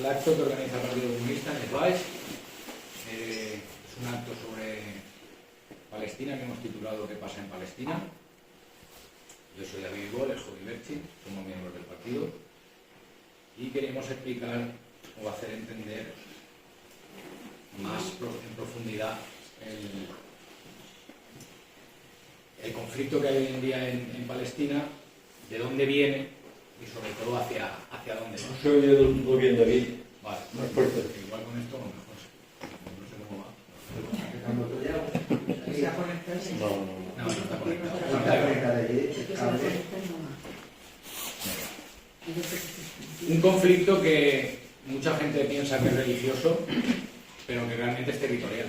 acto que organiza el Partido Comunista en el Baix es un acto sobre Palestina que hemos titulado ¿Qué pasa en Palestina? Yo soy David Ibol, el Jodi Berchi, somos miembros del partido y queremos explicar o hacer entender más en profundidad el conflicto que hay hoy en día en Palestina, de dónde viene y sobre todo hacia dónde va. No se oye muy bien, David. Vale, Más fuerte. igual con esto a lo mejor no sé cómo va. No está conectado. Un conflicto que mucha gente piensa que es religioso, pero que realmente es territorial.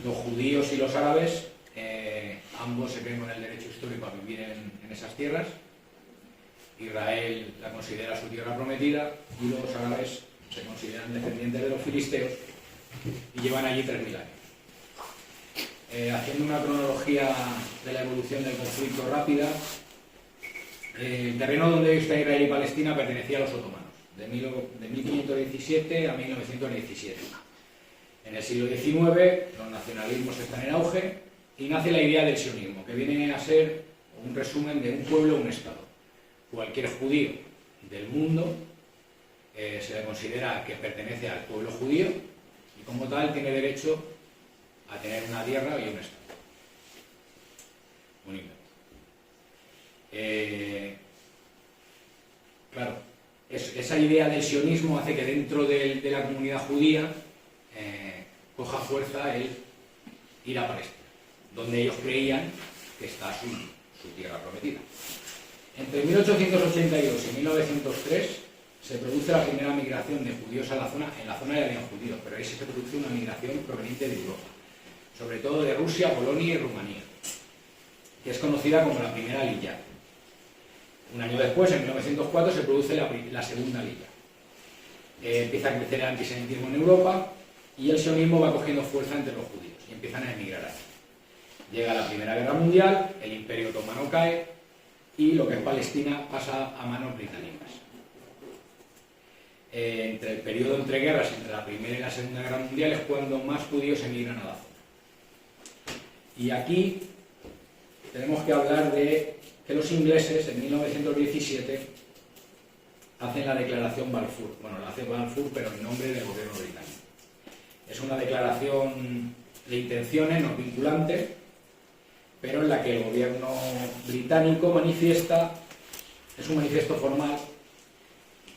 Los judíos y los árabes, ambos se creen con el derecho histórico a vivir en esas tierras. Israel la considera su tierra prometida y los árabes se consideran descendientes de los filisteos y llevan allí 3.000 años. Haciendo una cronología de la evolución del conflicto rápida, el terreno donde hoy está Israel y Palestina pertenecía a los otomanos, de 1517 a 1917. En el siglo XIX los nacionalismos están en auge y nace la idea del sionismo, que viene a ser un resumen de un pueblo o un estado. Cualquier judío del mundo se le considera que pertenece al pueblo judío y como tal tiene derecho a tener una tierra y un estado. Un invento. Claro, esa idea del sionismo hace que dentro de la comunidad judía coja fuerza el ir a Palestina, donde ellos creían que está su tierra prometida. Entre 1882 y 1903 se produce la primera migración de judíos a la zona. En la zona ya habían judíos, pero ahí se produce una migración proveniente de Europa, sobre todo de Rusia, Polonia y Rumanía, que es conocida como la primera Lilla. Un año después, en 1904, se produce la segunda Lilla. Empieza a crecer el antisemitismo en Europa y el sionismo va cogiendo fuerza entre los judíos y empiezan a emigrar allí. Llega la Primera Guerra Mundial, el Imperio Otomano cae y lo que es Palestina pasa a manos británicas. Entre el periodo entre guerras, entre la Primera y la Segunda Guerra Mundial, es cuando más judíos emigran a la zona. Y aquí tenemos que hablar de que los ingleses en 1917 hacen la declaración Balfour. Bueno, la hace Balfour, pero en nombre del gobierno británico. Es una declaración de intenciones no vinculante, pero en la que el gobierno británico manifiesta, es un manifiesto formal,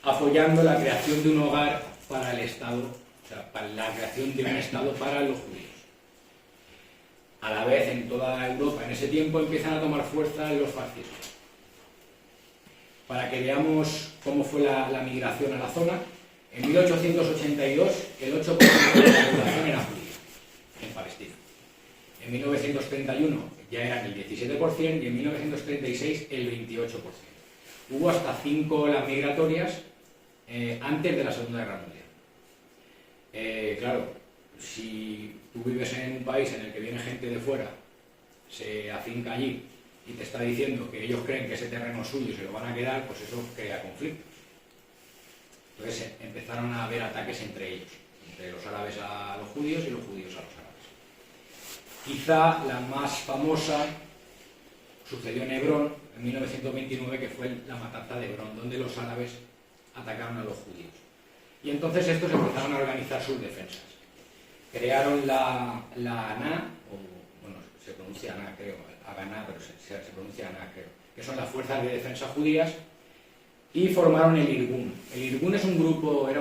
apoyando la creación de un hogar para el Estado, o sea, para la creación de un Estado para los judíos. A la vez, en toda Europa, en ese tiempo, empiezan a tomar fuerza los fascismos. Para que veamos cómo fue la migración a la zona, en 1882 el 8% de la población era judía en Palestina. En 1931 ya eran el 17% y en 1936 el 28%. Hubo hasta 5 olas migratorias antes de la Segunda Guerra Mundial. Claro, si tú vives en un país en el que viene gente de fuera, se afinca allí y te está diciendo que ellos creen que ese terreno es suyo y se lo van a quedar, pues eso crea conflictos. Entonces empezaron a haber ataques entre ellos, entre los árabes a los judíos y los judíos a los árabes. Quizá la más famosa sucedió en Hebrón en 1929, que fue la matanza de Hebrón, donde los árabes atacaron a los judíos. Y entonces estos empezaron a organizar sus defensas. Crearon la ANA, o bueno, se pronuncia ANA creo, Haganá, pero se pronuncia ANA creo, que son las fuerzas de defensa judías, y formaron el Irgun. El Irgun era un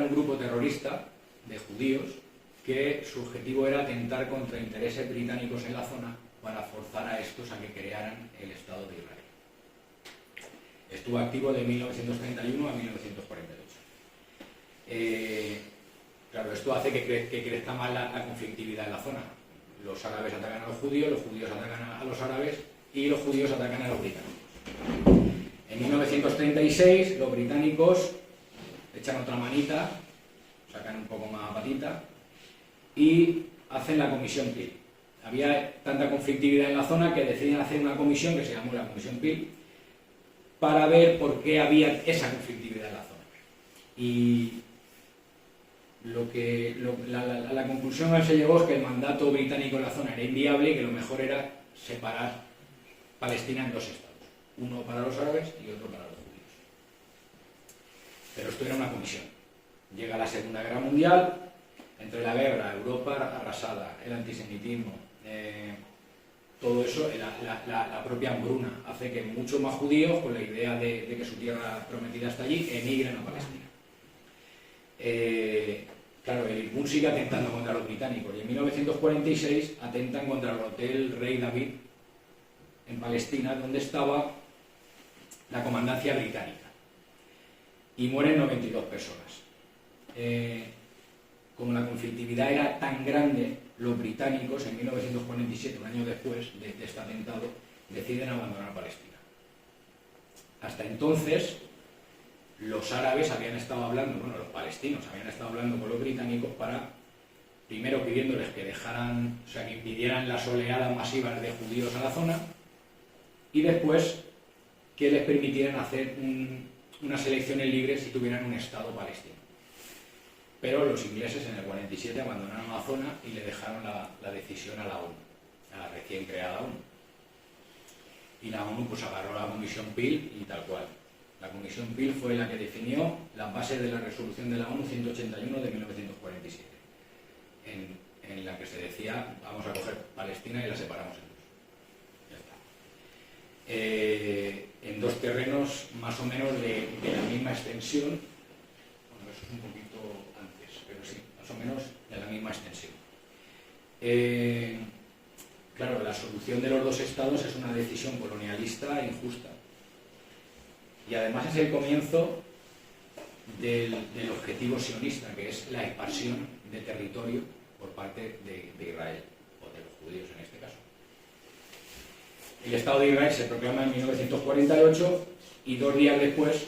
grupo terrorista de judíos que su objetivo era atentar contra intereses británicos en la zona para forzar a estos a que crearan el Estado de Israel. Estuvo activo de 1931 a 1948. Claro, esto hace que crezca más la conflictividad en la zona. Los árabes atacan a los judíos atacan a los árabes y los judíos atacan a los británicos. En 1936 los británicos echan otra manita, sacan un poco más patita y hacen la Comisión Peel. Había tanta conflictividad en la zona que deciden hacer una comisión que se llamó la Comisión Peel para ver por qué había esa conflictividad en la zona. Y la conclusión a la que se llegó es que el mandato británico en la zona era inviable y que lo mejor era separar Palestina en dos estados, uno para los árabes y otro para los judíos. Pero esto era una comisión. Llega la Segunda Guerra Mundial, entre la guerra, Europa arrasada, el antisemitismo, todo eso, la propia hambruna hace que muchos más judíos, con la idea de que su tierra prometida está allí, emigren a Palestina. Claro, el IRGUN sigue atentando contra los británicos y en 1946 atentan contra el Hotel Rey David en Palestina, donde estaba la comandancia británica, y mueren 92 personas. Como la conflictividad era tan grande, los británicos en 1947, un año después de este atentado, deciden abandonar Palestina. Hasta entonces, los árabes habían estado hablando, bueno, los palestinos habían estado hablando con los británicos para, primero pidiéndoles que dejaran, o sea, que impidieran las oleadas masivas de judíos a la zona, y después que les permitieran hacer unas elecciones libres si tuvieran un Estado palestino. Pero los ingleses en el 47 abandonaron la zona y le dejaron la decisión a la ONU, a la recién creada ONU. Y la ONU pues agarró la Comisión Peel y tal cual. La Comisión Peel fue la que definió las bases de la resolución de la ONU 181 de 1947, en la que se decía, vamos a coger Palestina y la separamos en dos. Ya está. En dos terrenos más o menos de la misma extensión, bueno, eso es un poquito antes, pero sí, más o menos de la misma extensión. Claro, la solución de los dos estados es una decisión colonialista e injusta. Y además es el comienzo del objetivo sionista, que es la expansión de territorio por parte de Israel, o de los judíos en este caso. El Estado de Israel se proclama en 1948 y 2 días después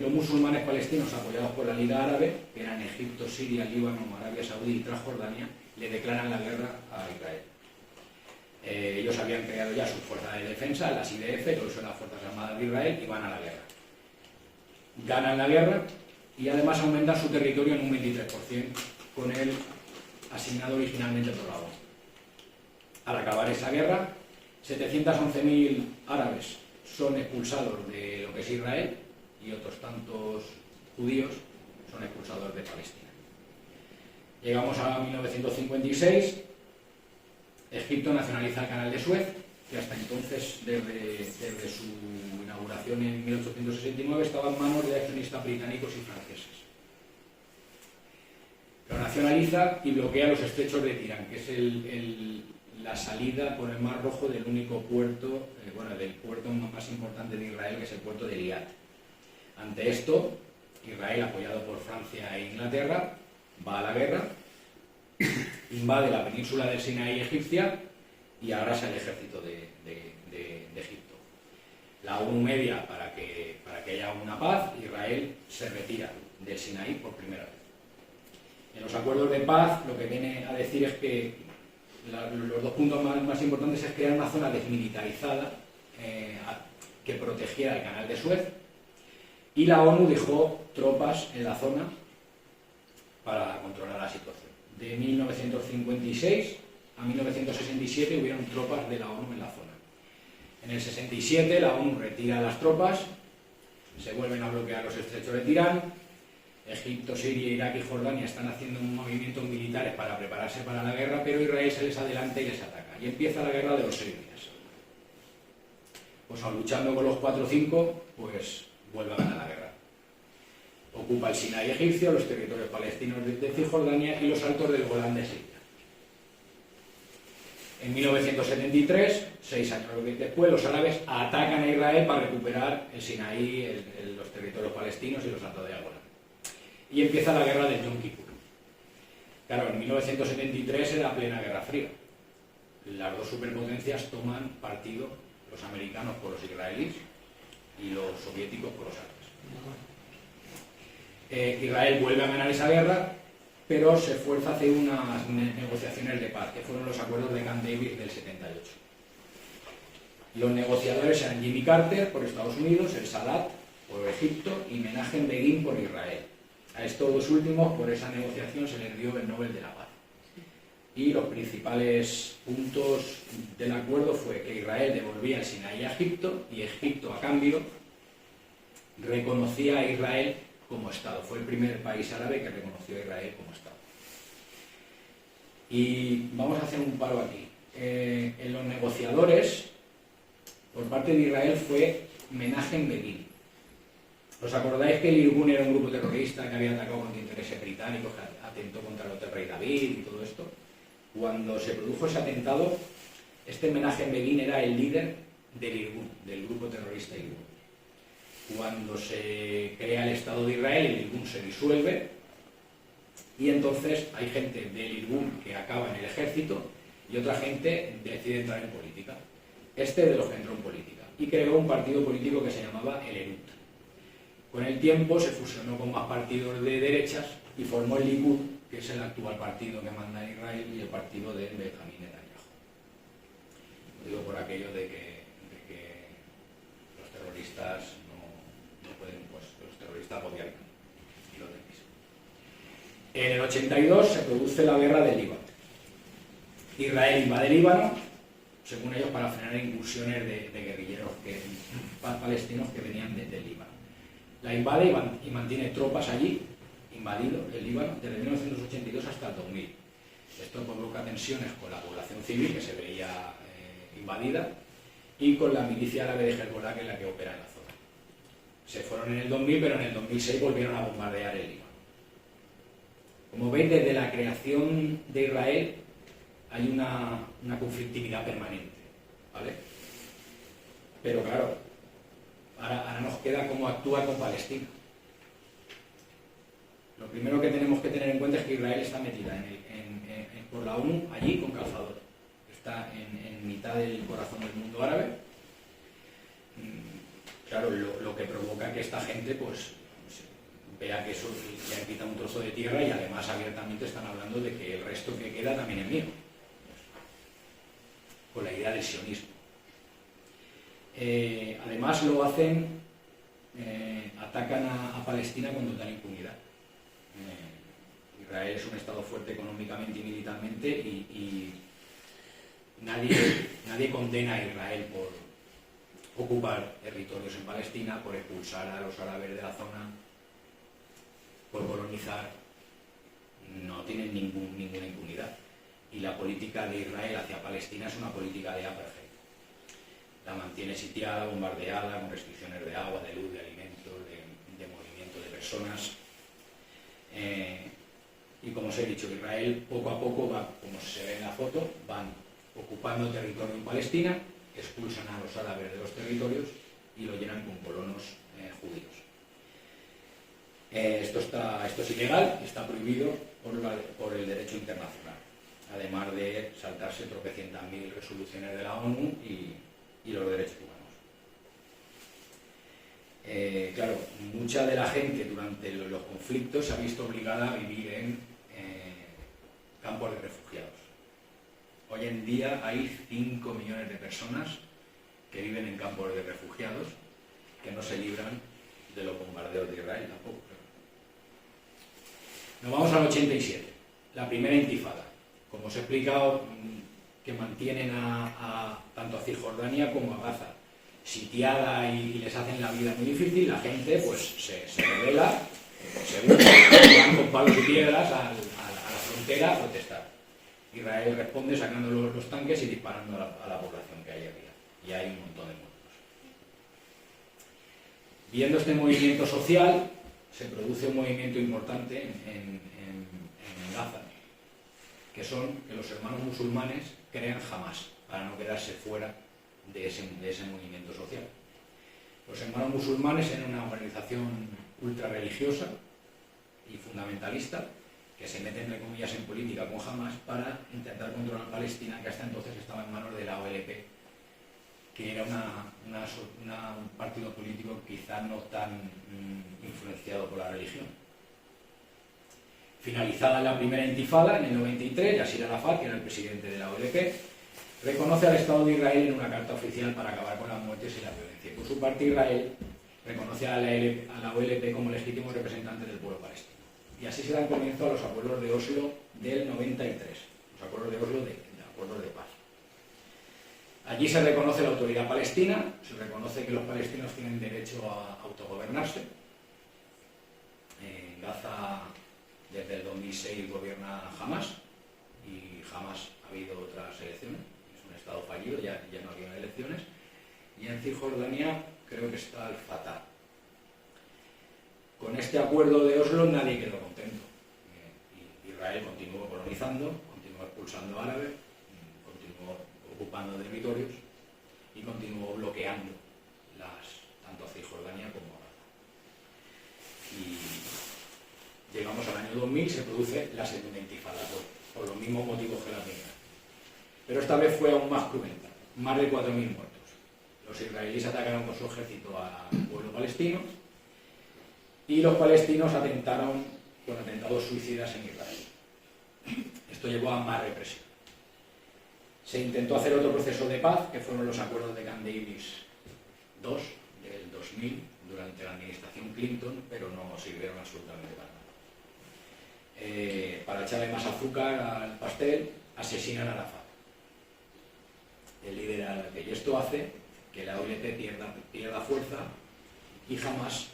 los musulmanes palestinos, apoyados por la Liga Árabe, que eran Egipto, Siria, Líbano, Arabia Saudí y Transjordania, le declaran la guerra a Israel. Ellos habían creado ya sus fuerzas de defensa, las IDF, que son las Fuerzas Armadas de Israel, y van a la guerra. Ganan la guerra y además aumentan su territorio en un 23%, con el asignado originalmente por la ONU. Al acabar esa guerra, 711.000 árabes son expulsados de lo que es Israel y otros tantos judíos son expulsados de Palestina. Llegamos a 1956. Egipto nacionaliza el canal de Suez, que hasta entonces, desde su inauguración en 1869, estaba en manos de accionistas británicos y franceses. Lo nacionaliza y bloquea los estrechos de Tirán, que es la salida por el Mar Rojo del único puerto, del puerto más importante de Israel, que es el puerto de Eilat. Ante esto, Israel, apoyado por Francia e Inglaterra, va a la guerra, invade la península del Sinaí egipcia y arrasa el ejército de Egipto. La ONU media para que haya una paz. Israel se retira del Sinaí por primera vez. En los acuerdos de paz lo que viene a decir es que los dos puntos más importantes es crear una zona desmilitarizada que protegiera el canal de Suez, y la ONU dejó tropas en la zona para controlar la situación. De 1956 a 1967 hubieron tropas de la ONU en la zona. En el 67 la ONU retira las tropas, se vuelven a bloquear los estrechos de Tirán. Egipto, Siria, Irak y Jordania están haciendo movimientos militares para prepararse para la guerra, pero Israel se les adelanta y les ataca. Y empieza la guerra de los 6 días. Pues luchando con los 4 o 5, pues vuelve a ganar la guerra. Ocupa el Sinaí egipcio, los territorios palestinos de Cisjordania y los altos del Golán de Siria. En 1973, 6 años después, los árabes atacan a Israel para recuperar el Sinaí, los territorios palestinos y los altos del Golán. Y empieza la guerra del Yom Kippur. Claro, en 1973 era plena Guerra Fría. Las dos superpotencias toman partido, los americanos por los israelíes y los soviéticos por los árabes. Israel vuelve a ganar esa guerra, pero se esfuerza a hacer unas negociaciones de paz, que fueron los acuerdos de Camp David del 78. Los negociadores eran Jimmy Carter por Estados Unidos, el Sadat por Egipto y Menachem Begin por Israel. A estos dos últimos, por esa negociación, se les dio el Nobel de la Paz. Y los principales puntos del acuerdo fue que Israel devolvía el Sinaí a Egipto y Egipto, a cambio, reconocía a Israel como Estado. Fue el primer país árabe que reconoció a Israel como Estado. Y vamos a hacer un paro aquí. En los negociadores, por parte de Israel, fue Menachem Begin. ¿Os acordáis que el Irgun era un grupo terrorista que había atacado contra intereses británicos, que atentó contra el rey David y todo esto? Cuando se produjo ese atentado, este Menachem Begin era el líder del Irgun, del grupo terrorista Irgun. Cuando se crea el Estado de Israel, el Irgun se disuelve y entonces hay gente del Irgun que acaba en el ejército y otra gente decide entrar en política. Este de los que entró en política y creó un partido político que se llamaba el Herut. Con el tiempo se fusionó con más partidos de derechas y formó el Likud, que es el actual partido que manda en Israel, y el partido de Benjamín Netanyahu. Lo digo por aquello de que los terroristas no pueden, pues los terroristas gobiernan y lo tenéis. En el 82 se produce la guerra del Líbano. Israel invade Líbano, según ellos, para frenar incursiones de guerrilleros palestinos que venían desde el Líbano. La invade y mantiene tropas allí, invadido el Líbano, desde 1982 hasta el 2000. Esto provoca tensiones con la población civil, que se veía invadida, y con la milicia árabe de Hezbollah, que es la que opera en la zona. Se fueron en el 2000, pero en el 2006 volvieron a bombardear el Líbano. Como veis, desde la creación de Israel hay una conflictividad permanente, ¿vale? Pero claro, ahora nos queda cómo actúa con Palestina. Lo primero que tenemos que tener en cuenta es que Israel está metida por la ONU allí con calzador. Está en mitad del corazón del mundo árabe. Claro, lo que provoca que esta gente pues vea que eso le han quitado un trozo de tierra y además abiertamente están hablando de que el resto que queda también es mío. Con la idea del sionismo. Además lo hacen, atacan a Palestina con total impunidad. Israel es un estado fuerte económicamente y militarmente y nadie condena a Israel por ocupar territorios en Palestina, por expulsar a los árabes de la zona, por colonizar. No tienen ninguna impunidad. Y la política de Israel hacia Palestina es una política de apartheid. La mantiene sitiada, bombardeada, con restricciones de agua, de luz, de alimentos, de movimiento de personas. Y como os he dicho, Israel poco a poco va, como se ve en la foto, van ocupando territorio en Palestina, expulsan a los árabes de los territorios y lo llenan con colonos judíos. Esto es ilegal, está prohibido por el derecho internacional, además de saltarse tropecientas mil resoluciones de la ONU y los derechos humanos. Claro, mucha de la gente durante los conflictos se ha visto obligada a vivir en campos de refugiados. Hoy en día hay 5 millones de personas que viven en campos de refugiados que no se libran de los bombardeos de Israel tampoco. Nos vamos al 87, la primera intifada. Como os he explicado, que mantienen tanto a Cisjordania como a Gaza sitiada y les hacen la vida muy difícil. La gente pues se rebela, van con palos y piedras a la frontera a protestar. Israel responde sacando los tanques y disparando a la población que hay arriba. Y hay un montón de muertos. Viendo este movimiento social, se produce un movimiento importante en Gaza, que son que los hermanos musulmanes crean Hamas, para no quedarse fuera de ese movimiento social. Los hermanos musulmanes eran una organización ultra religiosa y fundamentalista que se mete, entre comillas, en política con Hamas para intentar controlar Palestina, que hasta entonces estaba en manos de la OLP, que era un partido político quizá no tan influenciado por la religión. Finalizada la primera intifada, en el 93, Yasser Arafat, que era el presidente de la OLP, reconoce al Estado de Israel en una carta oficial para acabar con las muertes y la violencia. Por su parte, Israel reconoce a la OLP como legítimo representante del pueblo palestino. Y así se dan comienzo a los acuerdos de Oslo del 93, los acuerdos de Oslo de acuerdos de paz. Allí se reconoce la autoridad palestina, se reconoce que los palestinos tienen derecho a autogobernarse. En Gaza, desde el 2006, gobierna Hamás, y jamás ha habido otras elecciones. Es un estado fallido, ya no había elecciones. Y en Cisjordania creo que está el Fatah. Con este acuerdo de Oslo nadie quedó contento. Israel continuó colonizando, continuó expulsando árabes, continuó ocupando territorios y continuó bloqueando tanto a Cisjordania como a Gaza. Y llegamos al año 2000, se produce la segunda intifada, por los mismos motivos que la primera. Pero esta vez fue aún más cruenta, más de 4.000 muertos. Los israelíes atacaron con su ejército al pueblo palestino y los palestinos atentaron con atentados suicidas en Israel. Esto llevó a más represión. Se intentó hacer otro proceso de paz, que fueron los acuerdos de Camp Davis II del 2000, durante la administración Clinton, pero no sirvieron absolutamente para nada. Para echarle más azúcar al pastel, asesinan a Arafat, el líder árabe, y esto hace que la OLP pierda fuerza y jamás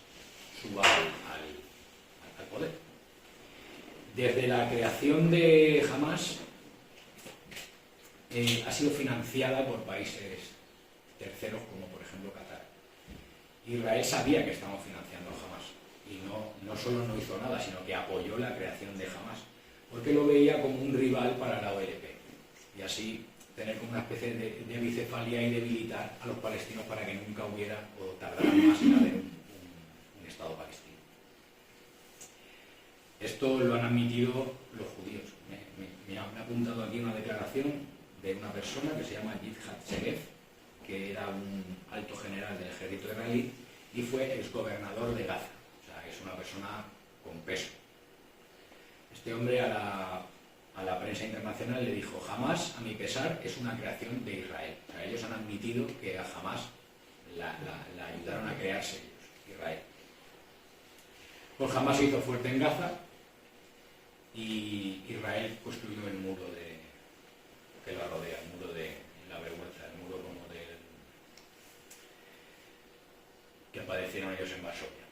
suba al poder. Desde la creación de Hamás ha sido financiada por países terceros como por ejemplo Qatar. Israel sabía que estábamos financiando a Hamás y no solo no hizo nada, sino que apoyó la creación de Hamás, porque lo veía como un rival para la OLP y así tener como una especie de bicefalia y debilitar a los palestinos para que nunca hubiera o tardaran más en haber un Estado palestino. Esto lo han admitido los judíos. Me ha apuntado aquí una declaración de una persona que se llama Yitzhak Segev, que era un alto general del ejército israelí y fue exgobernador de Gaza. O sea, es una persona con peso. Este hombre a la prensa internacional le dijo: Hamás, a mi pesar, es una creación de Israel. O sea, ellos han admitido que a Hamás la ayudaron a crearse ellos, Israel. Pues Hamás se hizo fuerte en Gaza y Israel construyó el muro que la rodea, el muro de la vergüenza, el muro como que padecieron ellos en Varsovia.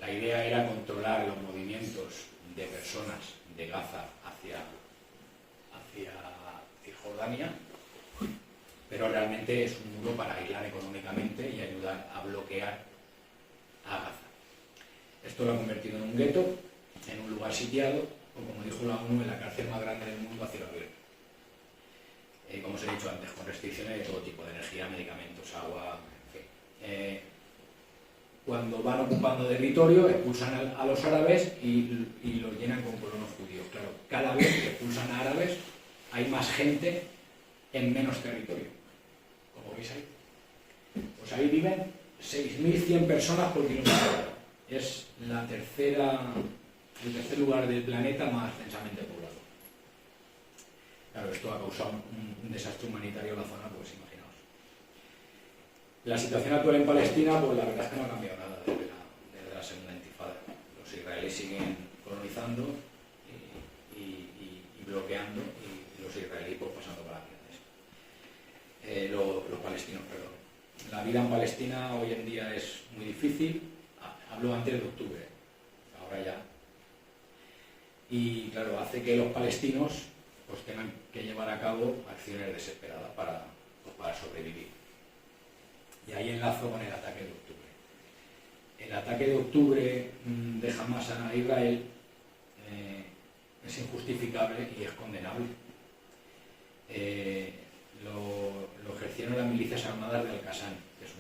La idea era controlar los movimientos de personas de Gaza hacia Cisjordania, pero realmente es un muro para aislar económicamente y ayudar a bloquear a Gaza. Esto lo ha convertido en un gueto, en un lugar sitiado, o como dijo la ONU, en la cárcel más grande del mundo a cielo abierto. Como os he dicho antes, con restricciones de todo tipo, de energía, medicamentos, agua, en fin. Cuando van ocupando territorio, expulsan a los árabes y los llenan con colonos judíos. Claro, cada vez que expulsan a árabes hay más gente en menos territorio. Como veis ahí. Pues ahí viven 6.100 personas por kilómetro cuadrado. Es el tercer lugar del planeta más densamente poblado. Claro, esto ha causado un desastre humanitario en la zona, pues imaginaos. La situación actual en Palestina, pues la verdad es que no ha cambiado nada desde la segunda intifada. Los israelíes siguen colonizando y bloqueando, y los israelíes pues pasando por las grandes. Los palestinos, perdón. La vida en Palestina hoy en día es muy difícil. Hablo antes de octubre, ahora ya. Y claro, hace que los palestinos pues tengan que llevar a cabo acciones desesperadas para sobrevivir. Y ahí enlazo con el ataque de octubre. El ataque de octubre de Hamás a Israel es injustificable y es condenable. Lo ejercieron las milicias armadas de Al-Qassam, que es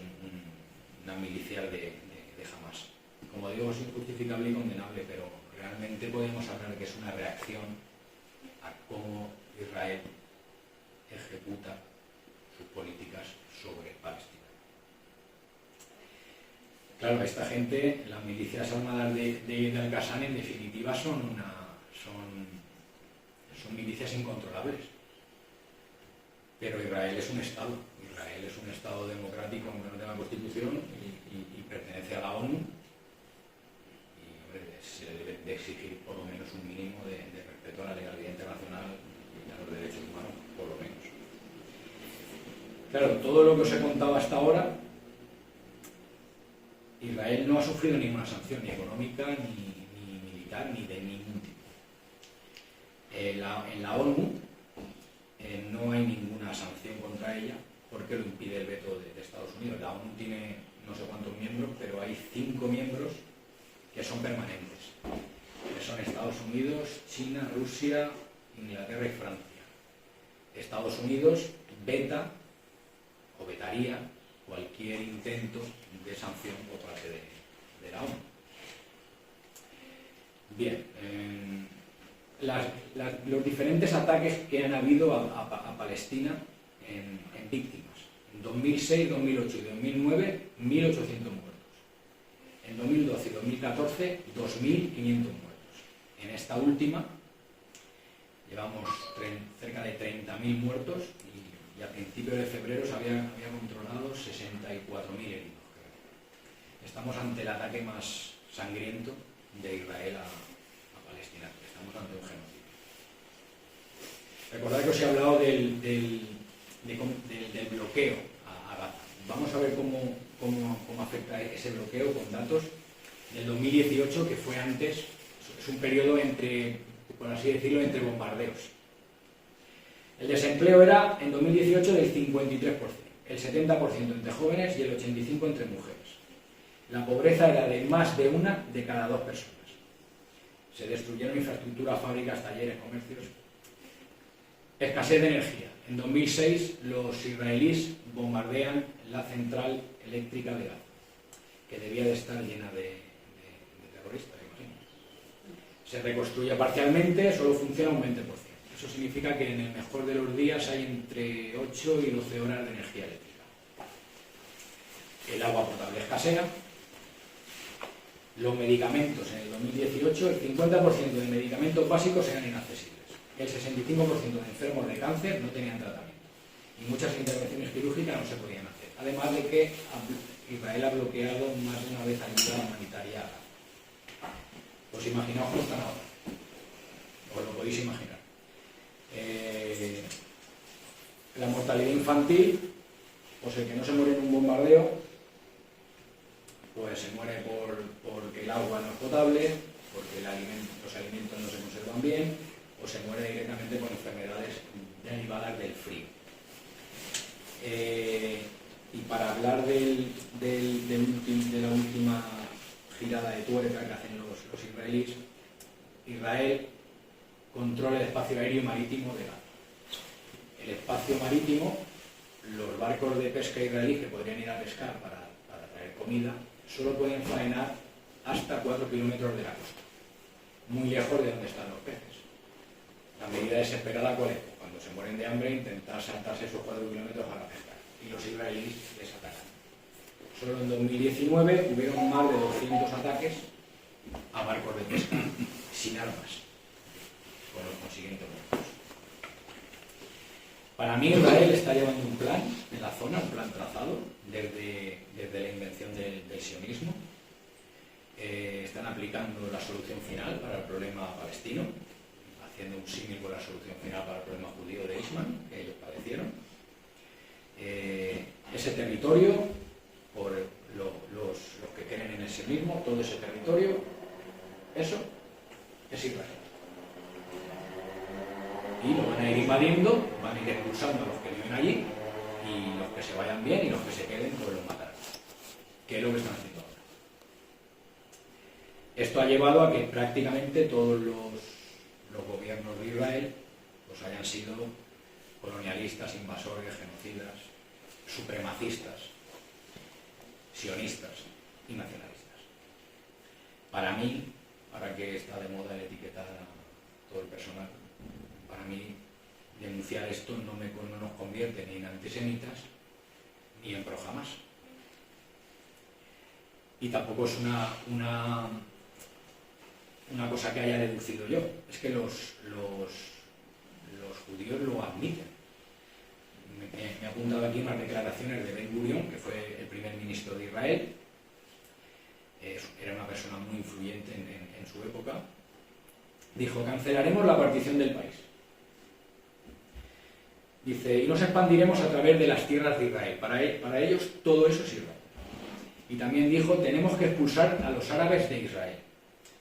una milicia de Hamás. Como digo, es injustificable y condenable, pero realmente podemos hablar que es una reacción a cómo Israel ejecuta sus políticas sobre Palestina. Claro, esta gente, las milicias armadas de Al-Qassam, en definitiva son milicias incontrolables. Pero Israel es un Estado. Israel es un Estado democrático, aunque no tenga constitución, y pertenece a la ONU. Claro, todo lo que os he contado hasta ahora, Israel no ha sufrido ninguna sanción, ni económica, ni militar, ni de ningún tipo. En la ONU no hay ninguna sanción contra ella porque lo impide el veto de Estados Unidos. La ONU tiene no sé cuántos miembros, pero hay 5 miembros que son permanentes, que son Estados Unidos, China, Rusia, Inglaterra y Francia. Estados Unidos veta o vetaría cualquier intento de sanción por parte de la ONU. Bien, los diferentes ataques que han habido a Palestina en víctimas. En 2006, 2008 y 2009, 1.800 muertos. En 2012 y 2014, 2.500 muertos. En esta última, llevamos cerca de 30.000 muertos y a principios de febrero se había controlado 64.000 heridos. Estamos ante el ataque más sangriento de Israel a Palestina. Estamos ante un genocidio. Recordad que os he hablado del bloqueo a Gaza. Vamos a ver cómo afecta ese bloqueo con datos del 2018, que fue antes, es un periodo entre, por así decirlo, entre bombardeos. El desempleo era en 2018 del 53%, el 70% entre jóvenes y el 85% entre mujeres. La pobreza era de más de una de cada 2 personas. Se destruyeron infraestructuras, fábricas, talleres, comercios. Escasez de energía. En 2006 los israelíes bombardean la central eléctrica de Gaza, que debía de estar llena de terroristas, imagino. Se reconstruye parcialmente, solo funciona un 20%. Eso significa que en el mejor de los días hay entre 8 y 12 horas de energía eléctrica. El agua potable escasea. Los medicamentos en el 2018, el 50% de medicamentos básicos eran inaccesibles. El 65% de enfermos de cáncer no tenían tratamiento. Y muchas intervenciones quirúrgicas no se podían hacer. Además de que Israel ha bloqueado más de una vez ayuda humanitaria. ¿Os imaginaos cómo están ahora? Os lo podéis imaginar. La mortalidad infantil, pues el que no se muere en un bombardeo, pues se muere porque el agua no es potable, porque los alimentos no se conservan bien, o se muere directamente con enfermedades derivadas del frío. Y para hablar de la última girada de tuerca que hacen los israelíes, Israel controla el espacio aéreo y marítimo de Gaza. El espacio marítimo, los barcos de pesca israelíes que podrían ir a pescar para traer comida, solo pueden faenar hasta 4 kilómetros de la costa, muy lejos de donde están los peces. La medida desesperada, ¿cuál es? Cuando se mueren de hambre, intentar saltarse esos 4 kilómetros para pescar. Y los israelíes les atacan. Solo en 2019 hubieron más de 200 ataques a barcos de pesca sin armas, con los consiguientes muertos. Para mí, Israel está llevando un plan en la zona, un plan trazado desde la invención del sionismo. Están aplicando la solución final para el problema palestino, haciendo un símil con la solución final para el problema judío de Eichmann, que ellos padecieron. Ese territorio, por los que creen en el sionismo, todo ese territorio, eso es Israel. Y lo van a ir invadiendo, van a ir expulsando a los que viven allí, y los que se vayan bien y los que se queden, pues los matarán. Que es lo que están haciendo ahora. Esto ha llevado a que prácticamente todos los gobiernos de Israel pues hayan sido colonialistas, invasores, genocidas, supremacistas, sionistas y nacionalistas. Para mí, ahora que está de moda el etiquetar a todo el personal, para mí denunciar esto no nos convierte ni en antisemitas ni en pro Hamás. Y tampoco es una cosa que haya deducido yo, es que los judíos lo admiten. Me he apuntado aquí unas declaraciones de Ben Gurion, que fue el primer ministro de Israel. Era una persona muy influyente en su época. Dijo: cancelaremos la partición del país. Dice, y nos expandiremos a través de las tierras de Israel. Para ellos todo eso es Israel. Y también dijo, tenemos que expulsar a los árabes de Israel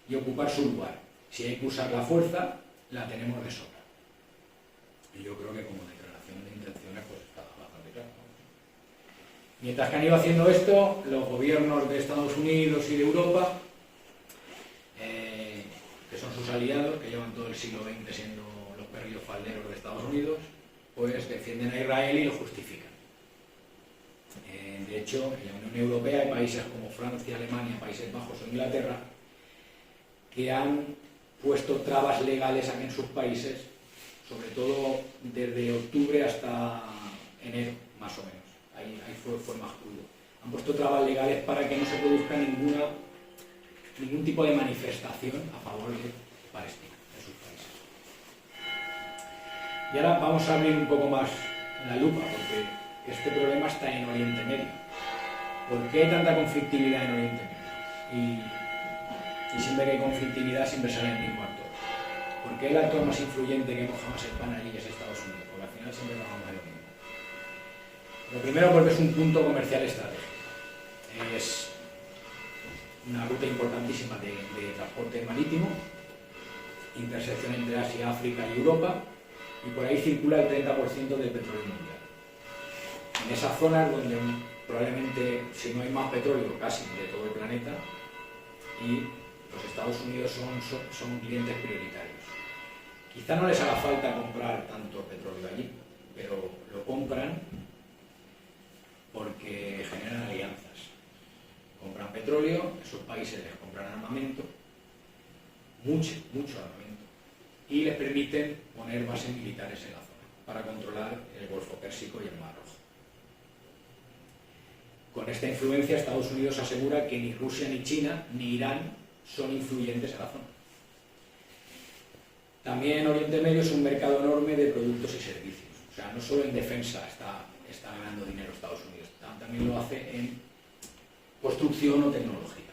y ocupar su lugar. Si hay que usar la fuerza, la tenemos de sobra. Y yo creo que como declaración de intenciones pues está bastante claro. Mientras que han ido haciendo esto, los gobiernos de Estados Unidos y de Europa, que son sus aliados, que llevan todo el siglo XX siendo los perrillos falderos de Estados Unidos, pues defienden a Israel y lo justifican. De hecho, en la Unión Europea hay países como Francia, Alemania, Países Bajos o Inglaterra que han puesto trabas legales aquí en sus países, sobre todo desde octubre hasta enero, más o menos. Ahí fue más crudo. Han puesto trabas legales para que no se produzca ningún tipo de manifestación a favor de Palestina en sus países. Y ahora vamos a abrir un poco más la lupa, porque este problema está en Oriente Medio. ¿Por qué hay tanta conflictividad en Oriente Medio? Y siempre que hay conflictividad siempre sale el mismo actor. ¿Por qué el actor más influyente que hemos jamás el pan allí es Estados Unidos? Porque al final siempre vamos a lo mismo. Lo primero porque es un punto comercial estratégico. Es una ruta importantísima de transporte marítimo, intersección entre Asia, África y Europa, y por ahí circula el 30% del petróleo mundial. En esa zona es donde probablemente, si no hay más petróleo casi de todo el planeta, y los Estados Unidos son clientes prioritarios. Quizá no les haga falta comprar tanto petróleo allí, pero lo compran porque generan alianzas. Compran petróleo, esos países les compran armamento, mucho armamento, y les permiten poner bases militares en la zona para controlar el Golfo Pérsico y el Mar Rojo. Con esta influencia, Estados Unidos asegura que ni Rusia, ni China, ni Irán son influyentes en la zona. También Oriente Medio es un mercado enorme de productos y servicios. O sea, no solo en defensa está ganando dinero Estados Unidos, también lo hace en construcción o tecnología.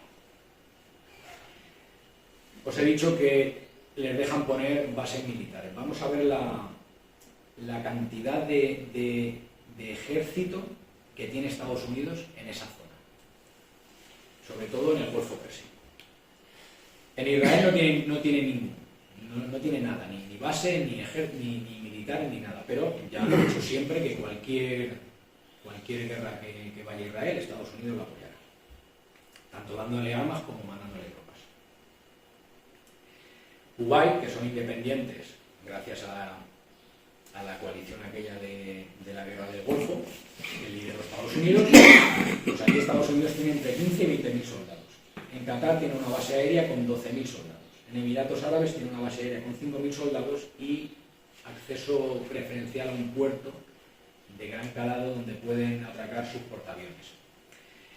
Os he dicho que les dejan poner bases militares. Vamos a ver la cantidad de ejército que tiene Estados Unidos en esa zona, sobre todo en el Golfo Pérsico. En Israel no tiene nada, ni base, ni militar, ni nada, pero ya lo he dicho siempre que cualquier guerra que vaya a Israel, Estados Unidos la apoyará, tanto dándole armas como mandándole tropas. Kuwait, que son independientes gracias a la coalición aquella de la guerra del Golfo, que lideró Estados Unidos, pues aquí Estados Unidos tiene entre 15 y 20.000 soldados. En Qatar tiene una base aérea con 12.000 soldados. En Emiratos Árabes tiene una base aérea con 5.000 soldados y acceso preferencial a un puerto de gran calado donde pueden atracar sus portaaviones.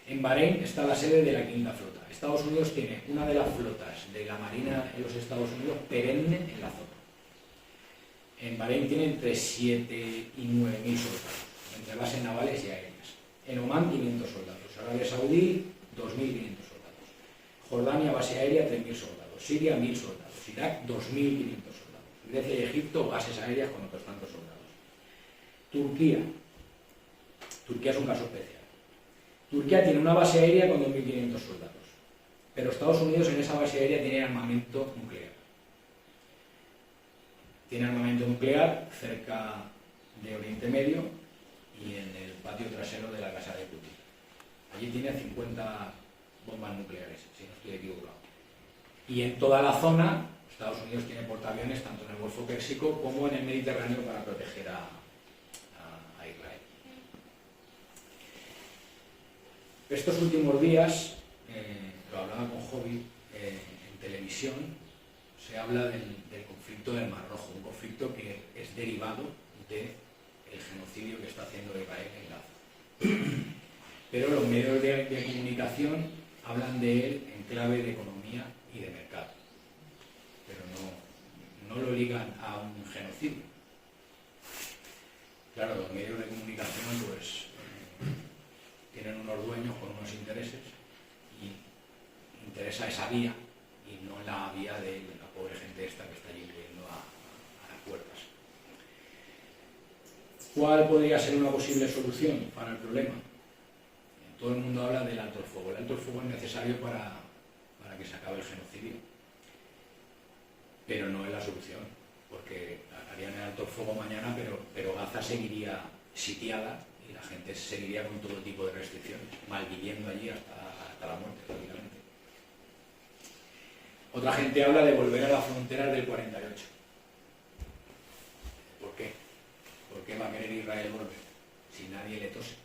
En Bahrein está la sede de la Quinta Flota. Estados Unidos tiene una de las flotas de la Marina en los Estados Unidos perenne en la zona. En Bahrein tiene entre 7 y 9.000 soldados, entre bases navales y aéreas. En Omán, 500 soldados. Arabia Saudí, 2.500 soldados. Jordania, base aérea, 3.000 soldados. Siria, 1.000 soldados. Irak, 2.500 soldados. Grecia y Egipto, bases aéreas con otros tantos soldados. Turquía es un caso especial. Turquía tiene una base aérea con 2.500 soldados, pero Estados Unidos en esa base aérea tiene armamento nuclear. Tiene armamento nuclear cerca de Oriente Medio y en el patio trasero de la casa de Putin. Allí tiene 50 bombas nucleares, si no estoy equivocado. Y en toda la zona, Estados Unidos tiene portaaviones tanto en el Golfo Pérsico como en el Mediterráneo para proteger a Israel. Estos últimos días, lo hablaba con Hobby en televisión, se habla del conflicto del Mar Rojo, un conflicto que es derivado del genocidio que está haciendo Israel en Gaza. Pero los medios de comunicación hablan de él en clave de economía y de mercado, pero no lo ligan a un genocidio. Claro, los medios de comunicación pues tienen unos dueños con unos intereses y interesa esa vía y no la vía de la pobre gente esta que está allí viviendo a las puertas. ¿Cuál podría ser una posible solución para el problema? Todo el mundo habla del alto el fuego. El alto el fuego es necesario para que se acabe el genocidio, pero no es la solución, porque harían el alto el fuego mañana, pero Gaza seguiría sitiada y la gente seguiría con todo tipo de restricciones, malviviendo allí hasta la muerte, prácticamente. Otra gente habla de volver a las fronteras del 48. ¿Por qué? ¿Por qué va a querer Israel volver si nadie le tose?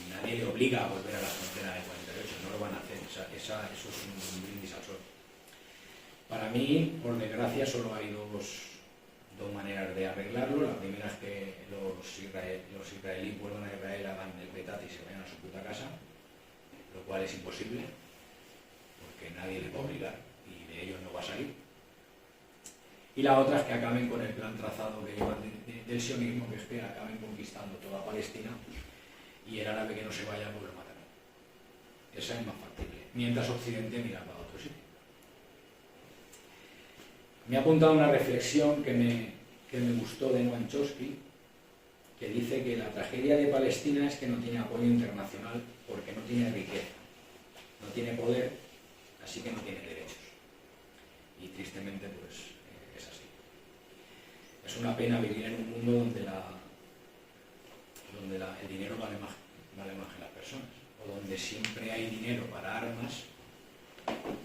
Nadie le obliga a volver a la frontera del 48, no lo van a hacer, eso es un brindis al sol. Para mí, por desgracia, solo hay dos maneras de arreglarlo. La primera es que los israelíes vuelvan a Israel, hagan el petate y se vayan a su puta casa, lo cual es imposible, porque nadie les va a obligar y de ellos no va a salir. Y la otra es que acaben con el plan trazado que llevan del sionismo, que es que acaben conquistando toda Palestina y el árabe que no se vaya pues lo matan. Esa es más factible. Mientras Occidente mira para otro sitio. Me ha apuntado una reflexión que me gustó de Noam Chomsky, que dice que la tragedia de Palestina es que no tiene apoyo internacional porque no tiene riqueza, no tiene poder, así que no tiene derechos. Y tristemente pues es así. Es una pena vivir en un mundo donde el dinero vale más que las personas, o donde siempre hay dinero para armas,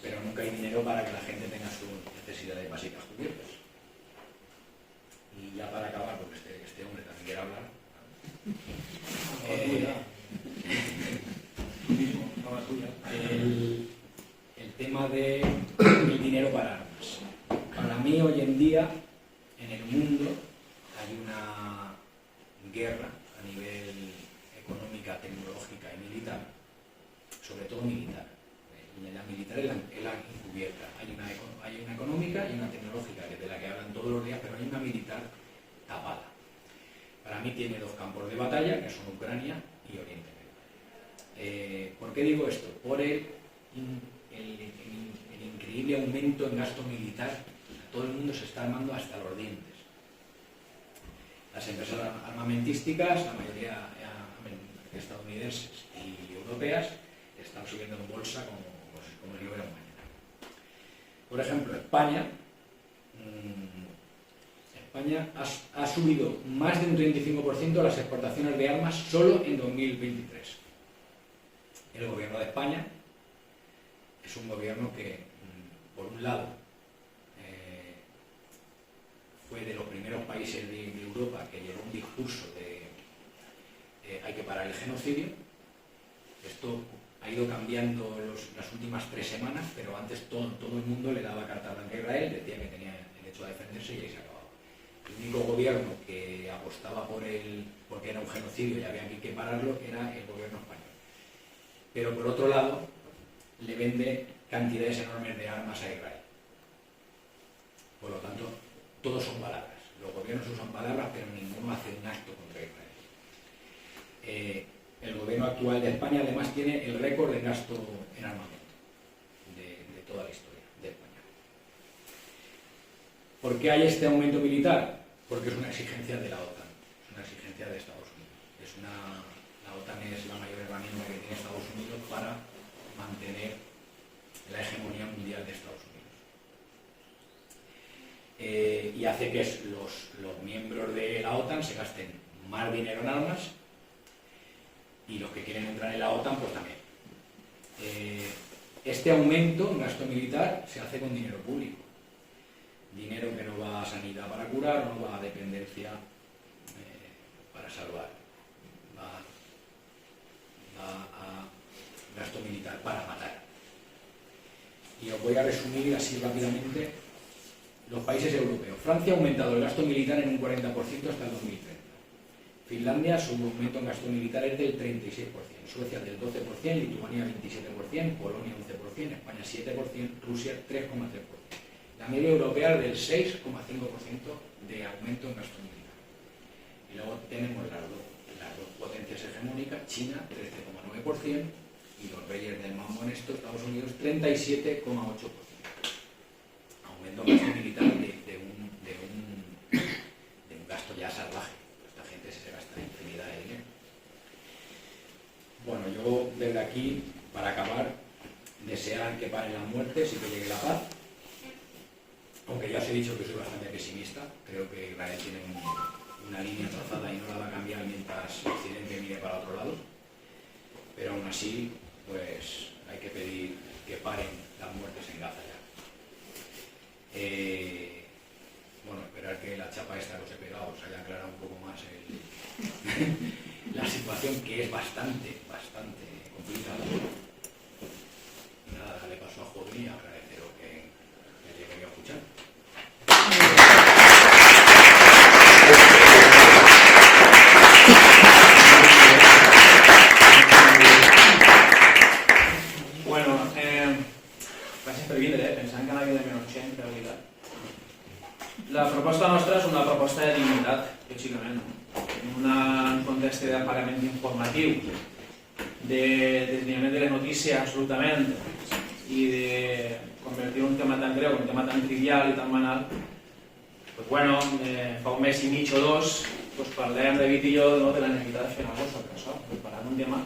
pero nunca hay dinero para que la gente tenga sus necesidades básicas cubiertas. Y ya para acabar, porque este hombre también quiere hablar, el tema del dinero para armas. Para mí hoy en día en el mundo hay una guerra a nivel económica, tecnológica y militar, sobre todo militar. Y la militar es la encubierta. Hay una económica y una tecnológica, que es de la que hablan todos los días, pero hay una militar tapada. Para mí tiene dos campos de batalla, que son Ucrania y Oriente Medio. ¿Por qué digo esto? Por el increíble aumento en gasto militar. Todo el mundo se está armando hasta los dientes. Las empresas armamentísticas, la mayoría estadounidenses y europeas, están subiendo en bolsa como el libro de mañana. Por ejemplo, España ha subido más de un 35% las exportaciones de armas solo en 2023. El gobierno de España es un gobierno que, por un lado, fue de los primeros países de Europa que llevó un discurso de hay que parar el genocidio. Esto ha ido cambiando las últimas 3 semanas, pero antes todo el mundo le daba carta blanca a Israel, decía que tenía el derecho a defenderse y ahí se acababa. El único gobierno que apostaba porque era un genocidio y había que pararlo era el gobierno español. Pero por otro lado, le vende cantidades enormes de armas a Israel. Por lo tanto, todos son palabras. Los gobiernos usan palabras, pero ninguno hace un acto contra Israel. El gobierno actual de España además tiene el récord de gasto en armamento de toda la historia de España. ¿Por qué hay este aumento militar? Porque es una exigencia de la OTAN, es una exigencia de Estados Unidos. La OTAN es la mayor herramienta que tiene Estados Unidos para mantener la hegemonía mundial de Estados Unidos. Y hace que los miembros de la OTAN se gasten más dinero en armas, y los que quieren entrar en la OTAN pues también. Este aumento en gasto militar se hace con dinero público. Dinero que no va a sanidad para curar, no va a dependencia para salvar. Va a gasto militar para matar. Y os voy a resumir así rápidamente los países europeos. Francia ha aumentado el gasto militar en un 40% hasta el 2030. Finlandia, su aumento en gasto militar es del 36%, Suecia del 12%, Lituania 27%, Polonia 11%, España 7%, Rusia 3,3%. La media europea es del 6,5% de aumento en gasto militar. Y luego tenemos las dos potencias hegemónicas, China 13,9% y los reyes del mambo en esto, Estados Unidos 37,8%. Aumento en gasto militar de un desde aquí, para acabar, desear que paren las muertes y que llegue la paz. Aunque ya os he dicho que soy bastante pesimista, creo que Israel tiene una línea trazada y no la va a cambiar mientras Occidente mire para otro lado. Pero aún así, pues hay que pedir que paren las muertes en Gaza ya. Bueno, esperar que la chapa esta que os he pegado os haya aclarado un poco más la situación, que es bastante complicada. Y nada, darle paso a Joaquín y agradeceros que me haya querido escuchar. Bueno, gràcies per vindre, pensant que n'havia de menys gent, de veritat. La proposta nostra és una proposta de dignitat, lògicament. En un context d'apagament informatiu, de desviament de la notícia absolutament, i de convertir un tema tan greu, un tema tan trivial i tan banal, pues bueno, fa un mes i mig o dos, pues parlem, David i jo, de la necessitat de fer alguna cosa sobre això, per parlar d'un tema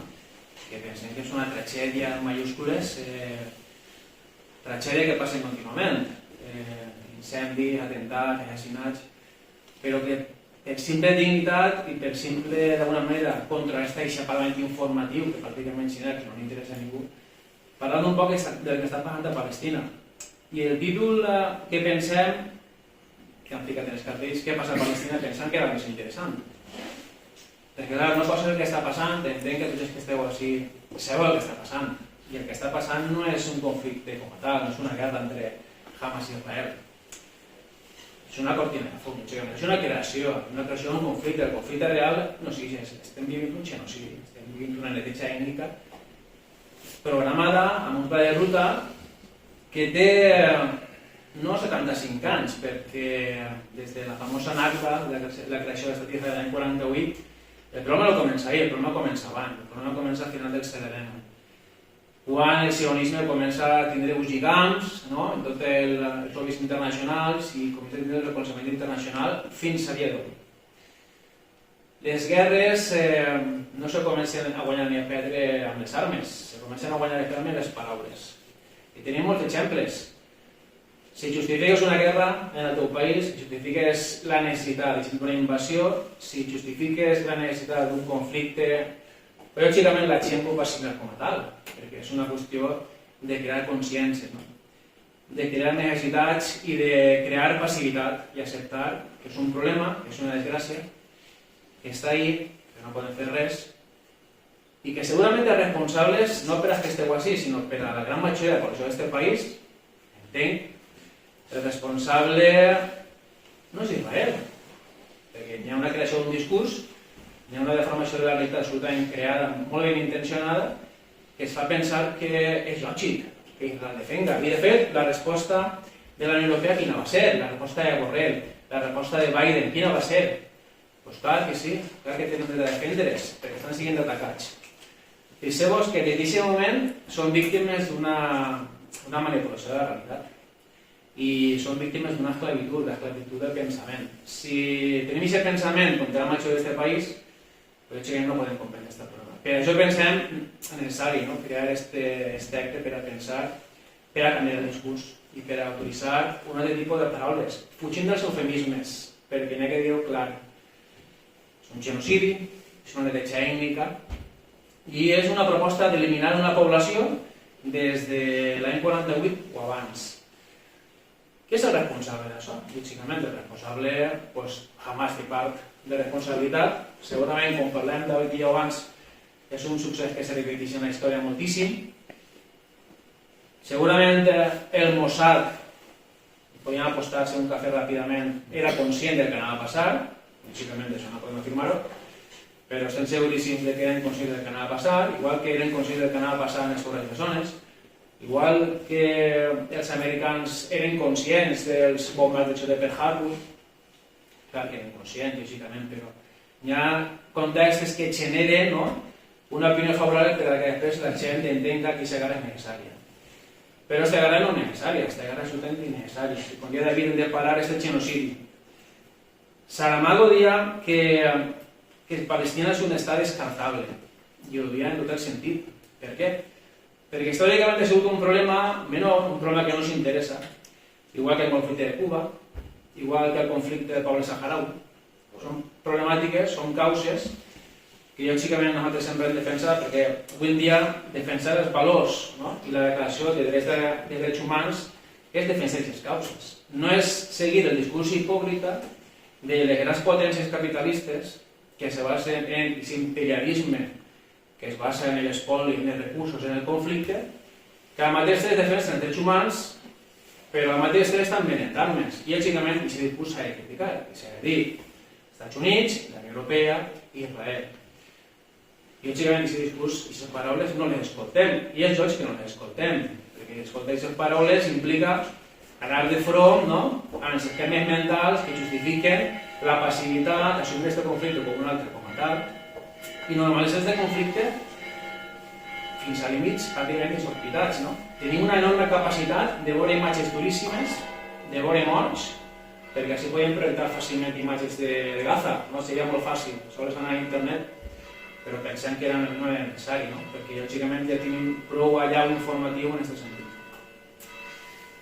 que pensem que és una tragèdia en majúscules, tragèdia que passa contínuament, incendis, atemptats, assassinats, però que per simple dignitat i per simple, d'alguna manera, contrastar aquest apagament informatiu que pràcticament xinès, que no li interessa a ningú, parlant un poc del que està passant a Palestina. I el títol que pensem, que han ficat en els cartells, què passa a Palestina, pensant que era més interessant. Perquè clar, una cosa és el que està passant, entenc que tots els que esteu així sabeu el que està passant. I el que està passant no és un conflicte com a tal, no és una guerra entre Hamas i Israel. És una cortina de fum, és una creació d'un conflicte. El conflicte real no existeix, estem vivint un genocidi, estem vivint una neteja ètnica programada amb un pla de ruta que té no 75 anys, perquè des de la famosa Nakba, la creació de l'estat d'Israel l'any 48, el problema no comença ahir, el problema comença abans, el problema comença al final del segle XIX. Quan el sionisme comença a tindre uns lligams, en tot els lobbies internacionals i comença a tindre el recolzament internacional fins a dia d'avui. Les guerres no se comencen a guanyar ni a perdre amb les armes, se comencen a guanyar i a perdre amb les paraules. I tenim molts exemples. Si justifiques una guerra en el teu país, si justifiques la necessitat d'una invasió, si justifiques la necessitat d'un conflicte, però lògicament la gent ho va signar com a tal, perquè és una qüestió de crear consciència, de crear necessitats i de crear passivitat i acceptar que és un problema, que és una desgràcia, que està ahí, que no podem fer res, i que segurament els responsables, no per als que esteu així, sinó per a la gran majoria de la població d'aquest país, entenc, el responsable no és Israel, perquè hi ha una creació d'un discurs, hi ha una deformació de la realitat absolutament creada, molt ben intencionada, que es fa pensar que és lògic que Israel defenga. I de fet, la resposta de la Unió Europea quina va ser? La resposta de Borrell, la resposta de Biden, quina va ser? Doncs clar que sí, clar que tenen dret a defendre's, perquè estan sent atacats. Fixeu-vos que des d'aquest moment són víctimes d'una manipulació de la realitat. I són víctimes d'una esclavitud, l'esclavitud del pensament. Si tenim aquest pensament contra la majoria d'aquest país, però no podem comprendre aquest problema. Per això pensem necessari crear aquest acte per a pensar, per a canviar el discurs i per a autoritzar un altre tipus de paraules, fugint dels eufemismes, perquè n'hi ha que dir-ho clar. És un genocidi, és una neteja ètnica i és una proposta d'eliminar una població des de l'any 48 o abans. Qui és el responsable d'això? Lògicament, el responsable, Hamas té part de responsabilitat. Segurament, com parlem d'avui i abans, és un succés que se repeteix en la història moltíssim. Segurament el Mossad, podien apostar-se un cafè ràpidament, era conscient del que anava a passar, lògicament això no podem afirmar-ho, però estem seguríssims que eren conscients del que anava a passar, igual que eren conscients del que anava a passar en les torres de zones, igual que els americans eren conscients dels bombardejos de Pearl Harbor, clar que eren conscients, lògicament, però hi ha contextos que generen una opinió favorable per a que després la gent entenga que aquesta guerra és necessària. Però aquesta guerra no és necessària, aquesta guerra és absolutament innecessària. Com dia David hem de parar és el genocidi. Saramago dia que Palestina és un estat descartable, i ho dia en tot el sentit, Per què? Perquè històricament ha sigut un problema menor, un problema que no ens interessa, igual que el conflicte de Cuba, igual que el conflicte del poble saharaui. Són problemàtiques, són causes que lògicament nosaltres sempre hem defensat, perquè avui en dia defensar els valors, no? I la declaració de drets humans és defensar aquestes causes. No és seguir el discurs hipòcrita de les grans potències capitalistes que se basen en l'imperialisme, que es basa en l'espoli, en els recursos, en el conflicte, que al mateix temps defensen els drets humans, però al mateix temps estan venent armes. I lògicament aquest discurs s'ha de criticar, i s'ha de dir Estats Units, la Unió Europea i Israel. I lògicament aquest discurs, aquestes paraules no les escoltem, i és lògic que no les escoltem, perquè escoltar aquestes paraules implica anar de front, no?, amb els esquemes mentals que justifiquen la passivitat, assumir aquest conflicte com un altre, com a tal, i normalitzar aquest conflicte fins a límits pràcticament desorbitats, no? Tenim una enorme capacitat de veure imatges duríssimes, de veure morts, perquè així podem projectar fàcilment imatges de Gaza, no? Seria molt fàcil, sols anar a internet, però pensem que no era necessari, no? Perquè lògicament ja tenim prou allà informatiu en aquest sentit.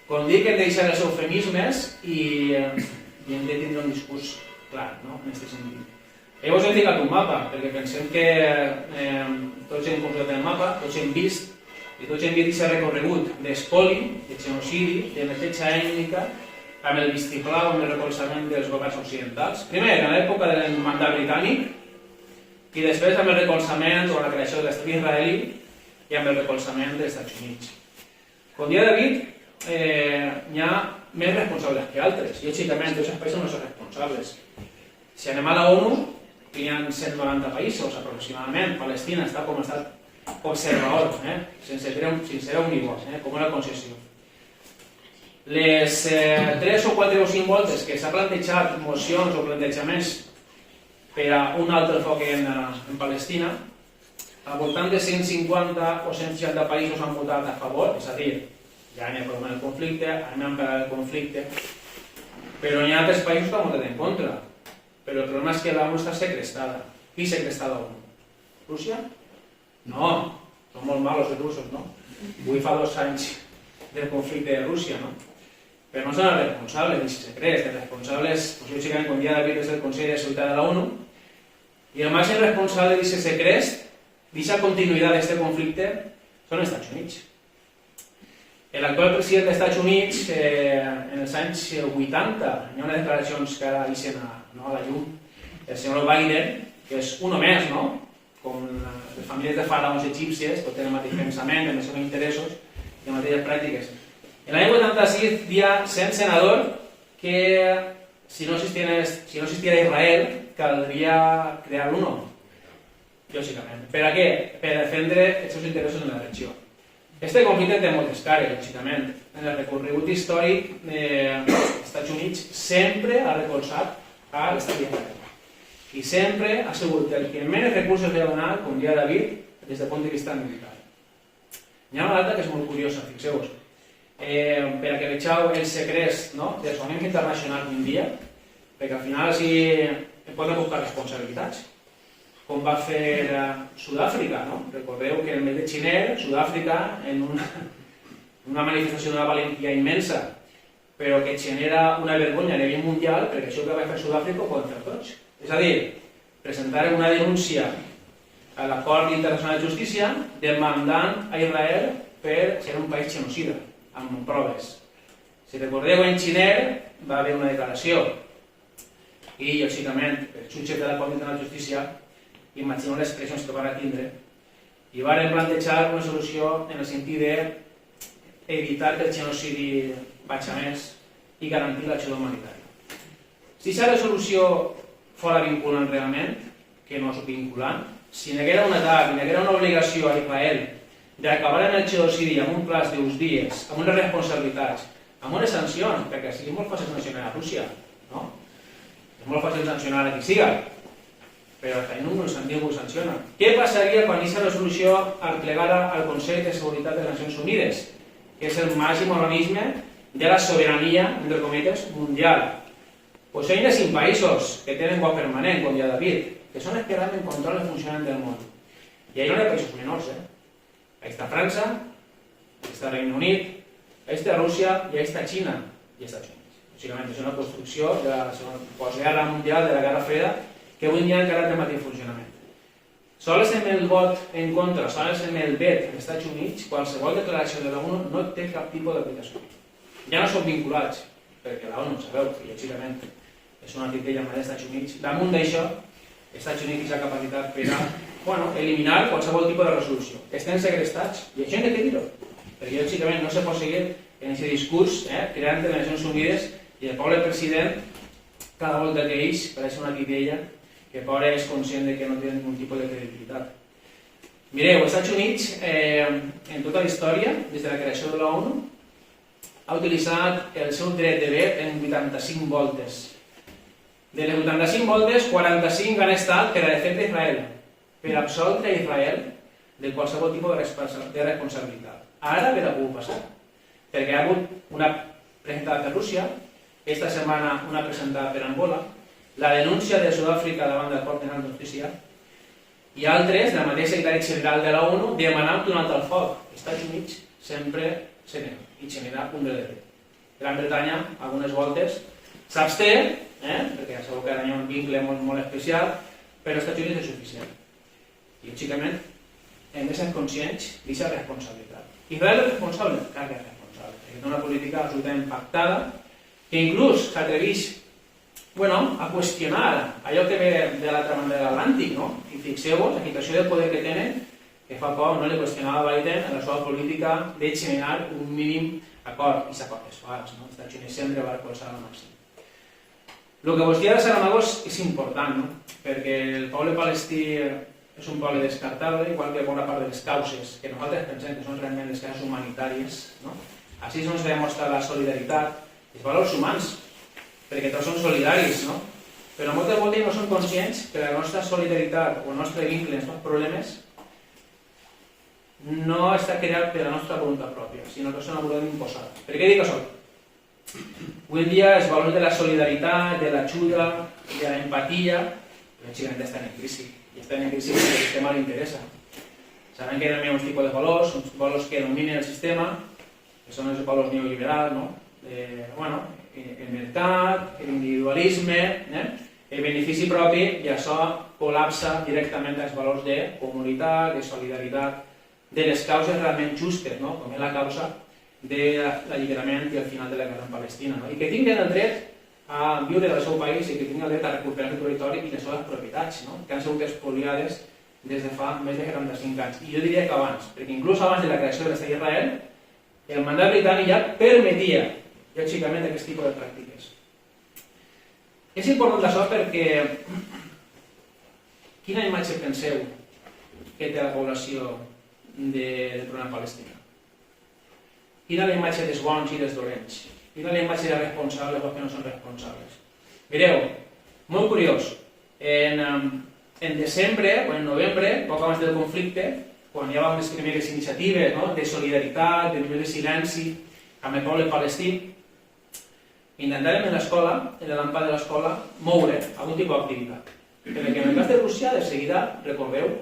Com dic, hem de deixar els eufemismes i hem de tindre un discurs clar, no?, en aquest sentit. Llavors hem ficat un mapa, perquè pensem que tots hem completat el mapa, tots hem vist i tots hem vist aquest recorregut d'espoli, de genocidi, de neteja ètnica, amb el vistiplau, amb el recolzament dels governs occidentals. Primer, en l'època del mandat britànic, i després amb el recolzament o la creació de l'estat israelí i amb el recolzament dels Estats Units. Com dia David, n'hi ha més responsables que altres, i lògicament tots els països no són responsables. Si anem a la ONU, hi ha 190 països aproximadament. Palestina està com a estat observador, sense univors, com una concessió. Les 3 o 4 o 5 voltes que s'ha plantejat mocions o plantejaments per a un altre foc en Palestina, al voltant de 150 o 160 països han votat a favor, és a dir, ja n'hi ha problema del conflicte, han parat el conflicte, però n'hi ha altres països que han votat en contra. Però el problema és que l'ONU està segrestada. Qui segresta l'ONU? Rússia? No, són molt malos els russos, no? Avui fa 2 anys del conflicte de Rússia, no? Però no són els responsables d'aquest secret, els responsables, lògicament, com dia David és el Consell de Seguretat de la ONU, i el màxim responsable d'aquest secret, d'aquesta continuïtat d'aquest conflicte, són els Estats Units. L'actual president dels Estats Units, en els anys 80, hi ha unes declaracions que ara deixen a la llum, el senyor Biden, que és un més, no? Com les famílies de faraons egípcies, tot tenen el mateix pensament, els seus interessos i les mateixes pràctiques. En l'any 86 hi ha 100 senadors que, si no existiera Israel, caldria crear l'UNO, lògicament. Per a què? Per defendre els seus interessos en la regió. Este conflicte té moltes cares, lògicament. En el recorregut històric, els Estats Units sempre ha recolzat a l'estat d'Israel. I sempre ha sigut el que menys recursos li ha donat, com dia David, des del punt de vista militar. Hi ha una data que és molt curiosa, fixeu-vos. Per a que vegeu el secret dels organismes internacionals d'un dia, perquè al final sí poden buscar responsabilitats, com va fer Sud-àfrica. Recordeu que el mes de gener, Sud-àfrica, en una manifestació d'una valentia immensa, però que genera una vergonya a nivell mundial, perquè això que va fer Sud-àfrica ho poden fer tots. És a dir, presentar una denúncia a la Cort Internacional de Justícia demandant a Israel per ser un país genocida, amb proves. Si recordeu, en gener va haver una declaració i, lògicament, els jutges de la Cort Internacional de Justícia, imagineu les pressions que van tindre, i van plantejar una solució en el sentit d'evitar que el genocidi vagi a més i garantir l'ajuda humanitària. Si aquesta resolució fos vinculant realment, que no és vinculant, si n'haguera un atac, n'haguera una obligació a Israel d'acabar amb el genocidi amb un plaç d'uns dies, amb unes responsabilitats, amb unes sancions, perquè sigui molt fàcil sancionar a Rússia, no? És molt fàcil sancionar a qui siga, però a ningú sanciona. Què passaria quan aquesta resolució arplegara al Consell de Seguretat de les Nacions Unides, que és el màxim organisme de la sobirania, entre cometes, mundial? Doncs hi ha 5 països que tenen guà permanent, com ja David, que són els que realment controlen el funcionament del món. I allà no hi ha països menors, Ahí està França, ahí està Regne Unit, ahí està Rússia i ahí està Xina i Estats Units. Bàsicament és una construcció de la postguerra mundial, de la Guerra Freda, que avui dia encara té mateix funcionament. Sols amb el vot en contra, sols amb el vet als Estats Units, qualsevol declaració de l'ONU no té cap tipus d'aplicació. Ja no són vinculats, perquè l'ONU, sabeu, que lògicament és una titella amb els Estats Units. Damunt d'això, els Estats Units té la capacitat per a eliminar qualsevol tipus de resolució. Estem segrestats, i això hem de dir-ho, perquè lògicament no se pot seguir en aquest discurs creant les Nacions Unides i el poble president, cada volta que ells pareix una titella que pobre és conscient de que no té ningú tipus de credibilitat. Mireu, els Estats Units, en tota la història, des de la creació de l'ONU, ha utilitzat el seu dret de vet en 85 voltes. De les 85 voltes, 45 han estat per a l'efecte d'Israel, per absoldre Israel de qualsevol tipus de responsabilitat. Ara per a pogut passar, perquè hi ha hagut una presentada per Rússia, esta setmana una presentada per Angola, la denúncia de Sud-àfrica davant del Cort Penal de Justícia i altres, del mateix secretari general de la ONU, demanant un altre al foc. Els Estats Units sempre se nega i genera un dret de vet. Gran Bretanya, algunes voltes, s'absté, perquè ja sabeu que ara hi ha un vincle molt especial, però als Estats Units és suficient. I, lògicament, hem de ser conscients d'aquesta responsabilitat. Israel és responsable? Clar que és responsable, perquè té una política absolutament pactada que inclús s'atreveix a qüestionar allò que ve de l'altra banda de l'Atlàntic, no? I fixeu-vos, la situació de poder que tenen, que fa poc no li qüestionava Biden en la seva política de generar un mínim acord, i s'acord és fals, no? Els Estats Units sempre va recolzar al màxim. El que vos dia de Saramagos és important, no? Perquè el poble palestí és un poble descartable, igual que bona part de les causes que nosaltres pensem que són realment les causes humanitàries, no? Així és on s'ha demostrat la solidaritat, els valors humans, perquè tots són solidaris, no? Però moltes voltes no són conscients que la nostra solidaritat o el nostre vincle, els nostres problemes, no està creat per la nostra voluntat pròpia, sinó que és una voluntat imposada. Per què dic això? Avui en dia els valors de la solidaritat, de l'ajuda, de l'empatia, lògicament estan en crisi. I estan en crisi perquè el sistema li interessa. Sabem que hi ha uns tipus de valors, uns valors que dominen el sistema, que són els valors neoliberals, no? El mercat, l'individualisme, el benefici propi, i això col·lapsa directament els valors de comunitat, de solidaritat, de les causes realment justes, no? Com és la causa de l'alliberament i el final de la guerra en Palestina. No? I que tinguin el dret a viure del seu país i que tinguin el dret a recuperar el territori i les seves propietats, no? Que han sigut espoliades des de fa més de 75 anys. I jo diria que abans, perquè inclús abans de la creació de l'estat d'Israel, el mandat britànic ja permetia lògicament aquest tipus de pràctiques. És important això perquè quina imatge penseu que té la població del problema palestí? Quina és la imatge dels bons i dels dolents? Quina és la imatge dels responsables o que no són responsables? Mireu, molt curiós, en desembre o en novembre, poc abans del conflicte, quan hi havia les primeres iniciatives de solidaritat, de primer silenci amb el poble palestí, intentàrem en l'escola, en l'àmbit de l'escola, moure algun tipus d'activitat. Perquè en el cas de Rússia, de seguida, recordeu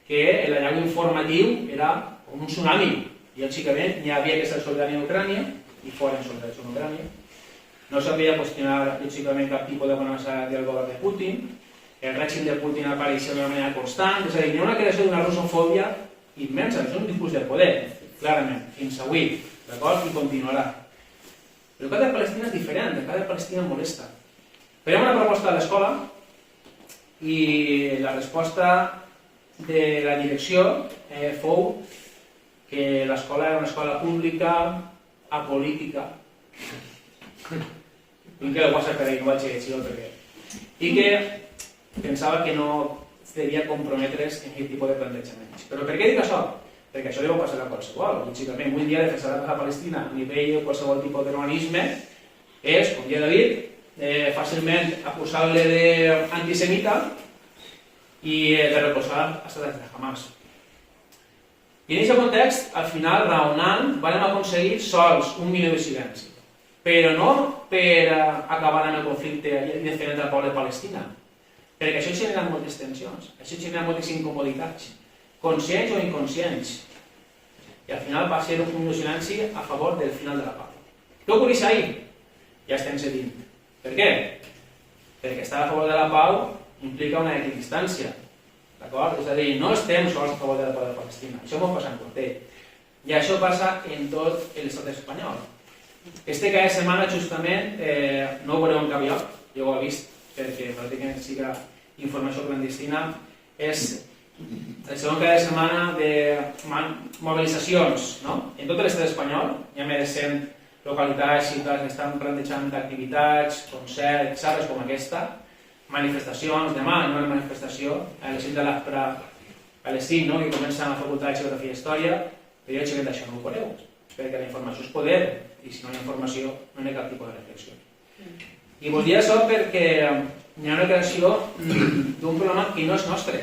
que l'allau informatiu era com un tsunami. I lògicament hi havia que ser solidari en Ucrània i foren soldats en Ucrània. No s'havia de qüestionar lògicament cap tipus de amenaça del govern de Putin. El règim de Putin apareixia d'una manera constant. És a dir, hi ha una creació d'una russofòbia immensa. És un tipus de poder, clarament, fins avui. D'acord? I continuarà. Però el cas de Palestina és diferent, el cas de Palestina molesta. Fèiem una proposta a l'escola i la resposta de la direcció fou que l'escola era una escola pública, apolítica, i que ho va ser per ahí, no vaig llegir el perquè. I que pensava que no devia comprometre's en aquest tipus de plantejaments. Però per què dic això? Perquè això deu passar a qualsevol. Lògicament, avui en dia defensar la Palestina a nivell de qualsevol tipus d'organisme és, com ja he dit, fàcilment acusable d'antisemita i de recolzar estats de Hamas. I en aquest context, al final, raonant, vam aconseguir sols un minut de silenci. Però no per acabar amb el conflicte i defendre el poble de Palestina, perquè això genera moltes tensions, això genera moltes incomoditats, conscients o inconscients. i al final va ser un minut de silenci a favor del final de la pau. Què ocorreix ahir? Ja estem cedint. Per què? Perquè estar a favor de la pau implica una equidistància. D'acord? És a dir, no estem sols a favor de la pau de Palestina. Això m'ho passa en Cortell. I això passa en tot l'estat espanyol. Cada setmana, justament, no ho veureu en cap lloc, jo ho he vist perquè pràcticament siga informació clandestina, és el segon cada setmana de mobilitzacions, no? En tot l'estat espanyol hi ha més de 100 localitats, ciutats que estan plantejant activitats, concerts, xarres com aquesta, manifestacions, demà hi ha una manifestació a les 5 de l'Aspre, a les 5, no? Que comença la Facultat de Geografia i Història, però jo he d'això no ho veureu, perquè la informació és poder, i si no hi ha informació no hi ha cap tipus de reflexió. I vos dic això perquè hi ha una creació d'un programa que no és nostre.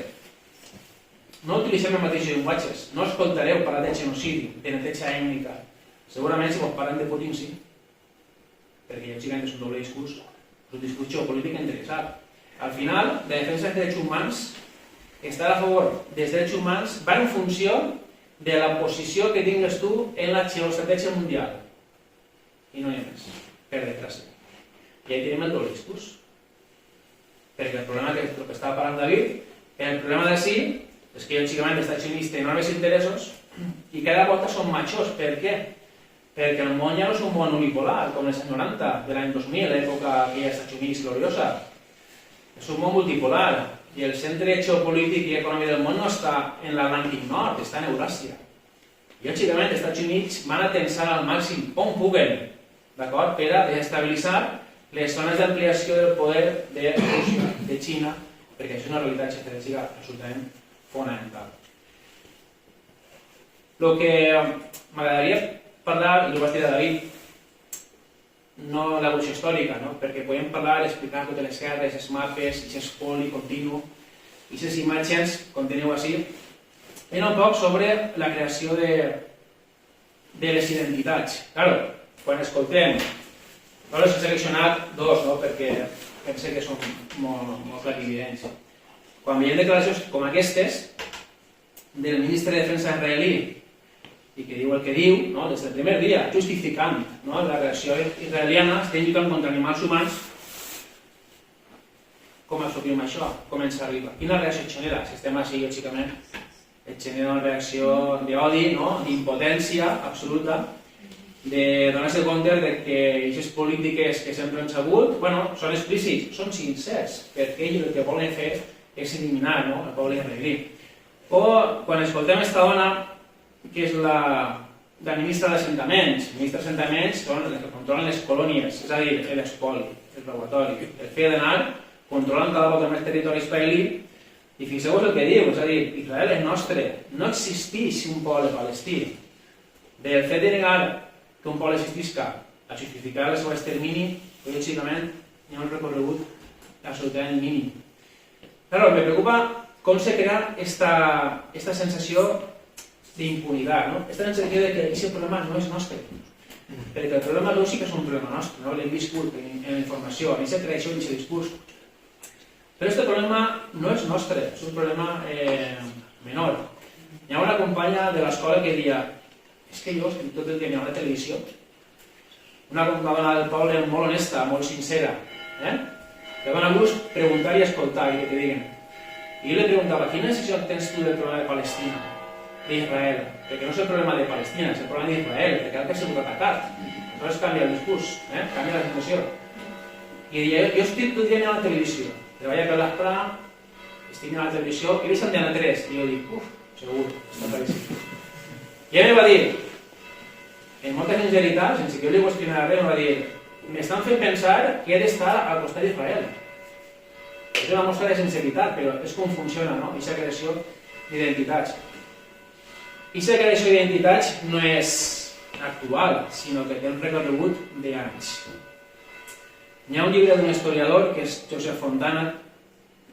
No utilitzem els mateixos llenguatges, no escoltareu parlar de genocidi, de neteja ètnica. Segurament si vos parlen de Putin sí, perquè lògicament és un doble discurs, és un discurs geopolític interessat. Al final, la defensa dels drets humans, estar a favor dels drets humans, va en funció de la posició que tingues tu en la geoestratègia mundial. I no hi ha més, per desgràcia. I ahí tenim el doble discurs. Perquè el problema que estava parlant David, el problema d'ací és que lògicament els Estats Units tenen enormes interessos i cada volta són majors. Per què? Perquè el món ja no és un món unipolar, com els anys 90, de l'any 2000, l'època que hi ha Estats Units gloriosa. És un món multipolar i el centre geopolític i econòmic del món no està en l'Atlàntic Nord, està en Euràsia. I lògicament els Estats Units van a tensar al màxim on puguen, d'acord, per a desestabilitzar les zones d'ampliació del poder de Rússia, de Xina, perquè això és una realitat estratègica absolutament fonamental. El que m'agradaria parlar, i ho vaig dir a David, no l'evolució històrica, no? Perquè podem parlar, explicar totes les guerres, els mapes, aquest espoli continu, i aquestes imatges, com teniu així, era un poc sobre la creació de les identitats. Claro, quan escoltem, no les he seleccionat dos, no? Perquè pense que són molt clarividents. Quan veiem declaracions com aquestes del ministre de Defensa israelí i que diu el que diu, no? Des del primer dia, justificant, no? La reacció israeliana, estem lluitant contra animals humans, com assumim això? Com ens arriba? Quina reacció genera? Si estem així, lògicament, et genera una reacció d'odi, no? D'impotència absoluta, de donar-se compte que aquestes polítiques que sempre han sabut, bueno, són explícits, són sincers, perquè ells el que volen fer és eliminar, no? El poble israelí. O quan escoltem aquesta dona, que és la ministra d'Assentaments. La ministra d'Assentaments són les que controlen les colònies, és a dir, l'espoli, el robatori, el fet d'anar, controlen cada volta més territori israelí, i fixeu-vos el que diu, és a dir, Israel és nostre, no existeix un poble palestí. Del fet de negar que un poble existisca a justificar el seu extermini, lògicament hi ha un recorregut absolutament mínim. Però me preocupa com se crea esta sensació d'impunitat, no? Esta sensació de que aquest problema no és nostre. Perquè el problema lògic és un problema nostre, no? L'hem viscut en la informació, en aquesta creació, en aquest discurs. Però aquest problema no és nostre, és un problema menor. Hi ha una companya de l'escola que deia és que jo estic tot el dia mirant la televisió. Una dona del poble molt honesta, molt sincera. Que dona gust preguntar i escoltar i que te diguen. I jo li preguntava, quina decisió tens tu del problema de Palestina, d'Israel? Perquè no és el problema de Palestina, és el problema d'Israel, perquè ara que ha sigut atacat. Aleshores canvia el discurs, canvia la situació. I deia, jo estic tot el dia mirant la televisió. Treballa per l'Aspra, estic mirant la televisió, i veig Antena 3. I jo dic, segur, està claríssim. I ell em va dir, en molta sinceritat, sense que jo li qüestionara res, em va dir, m'estan fent pensar que he d'estar al costat d'Israel. És una mostra de sinceritat, però és com funciona, no? Aquesta creació d'identitats. Aquesta creació d'identitats no és actual, sinó que té un recorregut d'anys. Hi ha un llibre d'un historiador, que és Josep Fontana,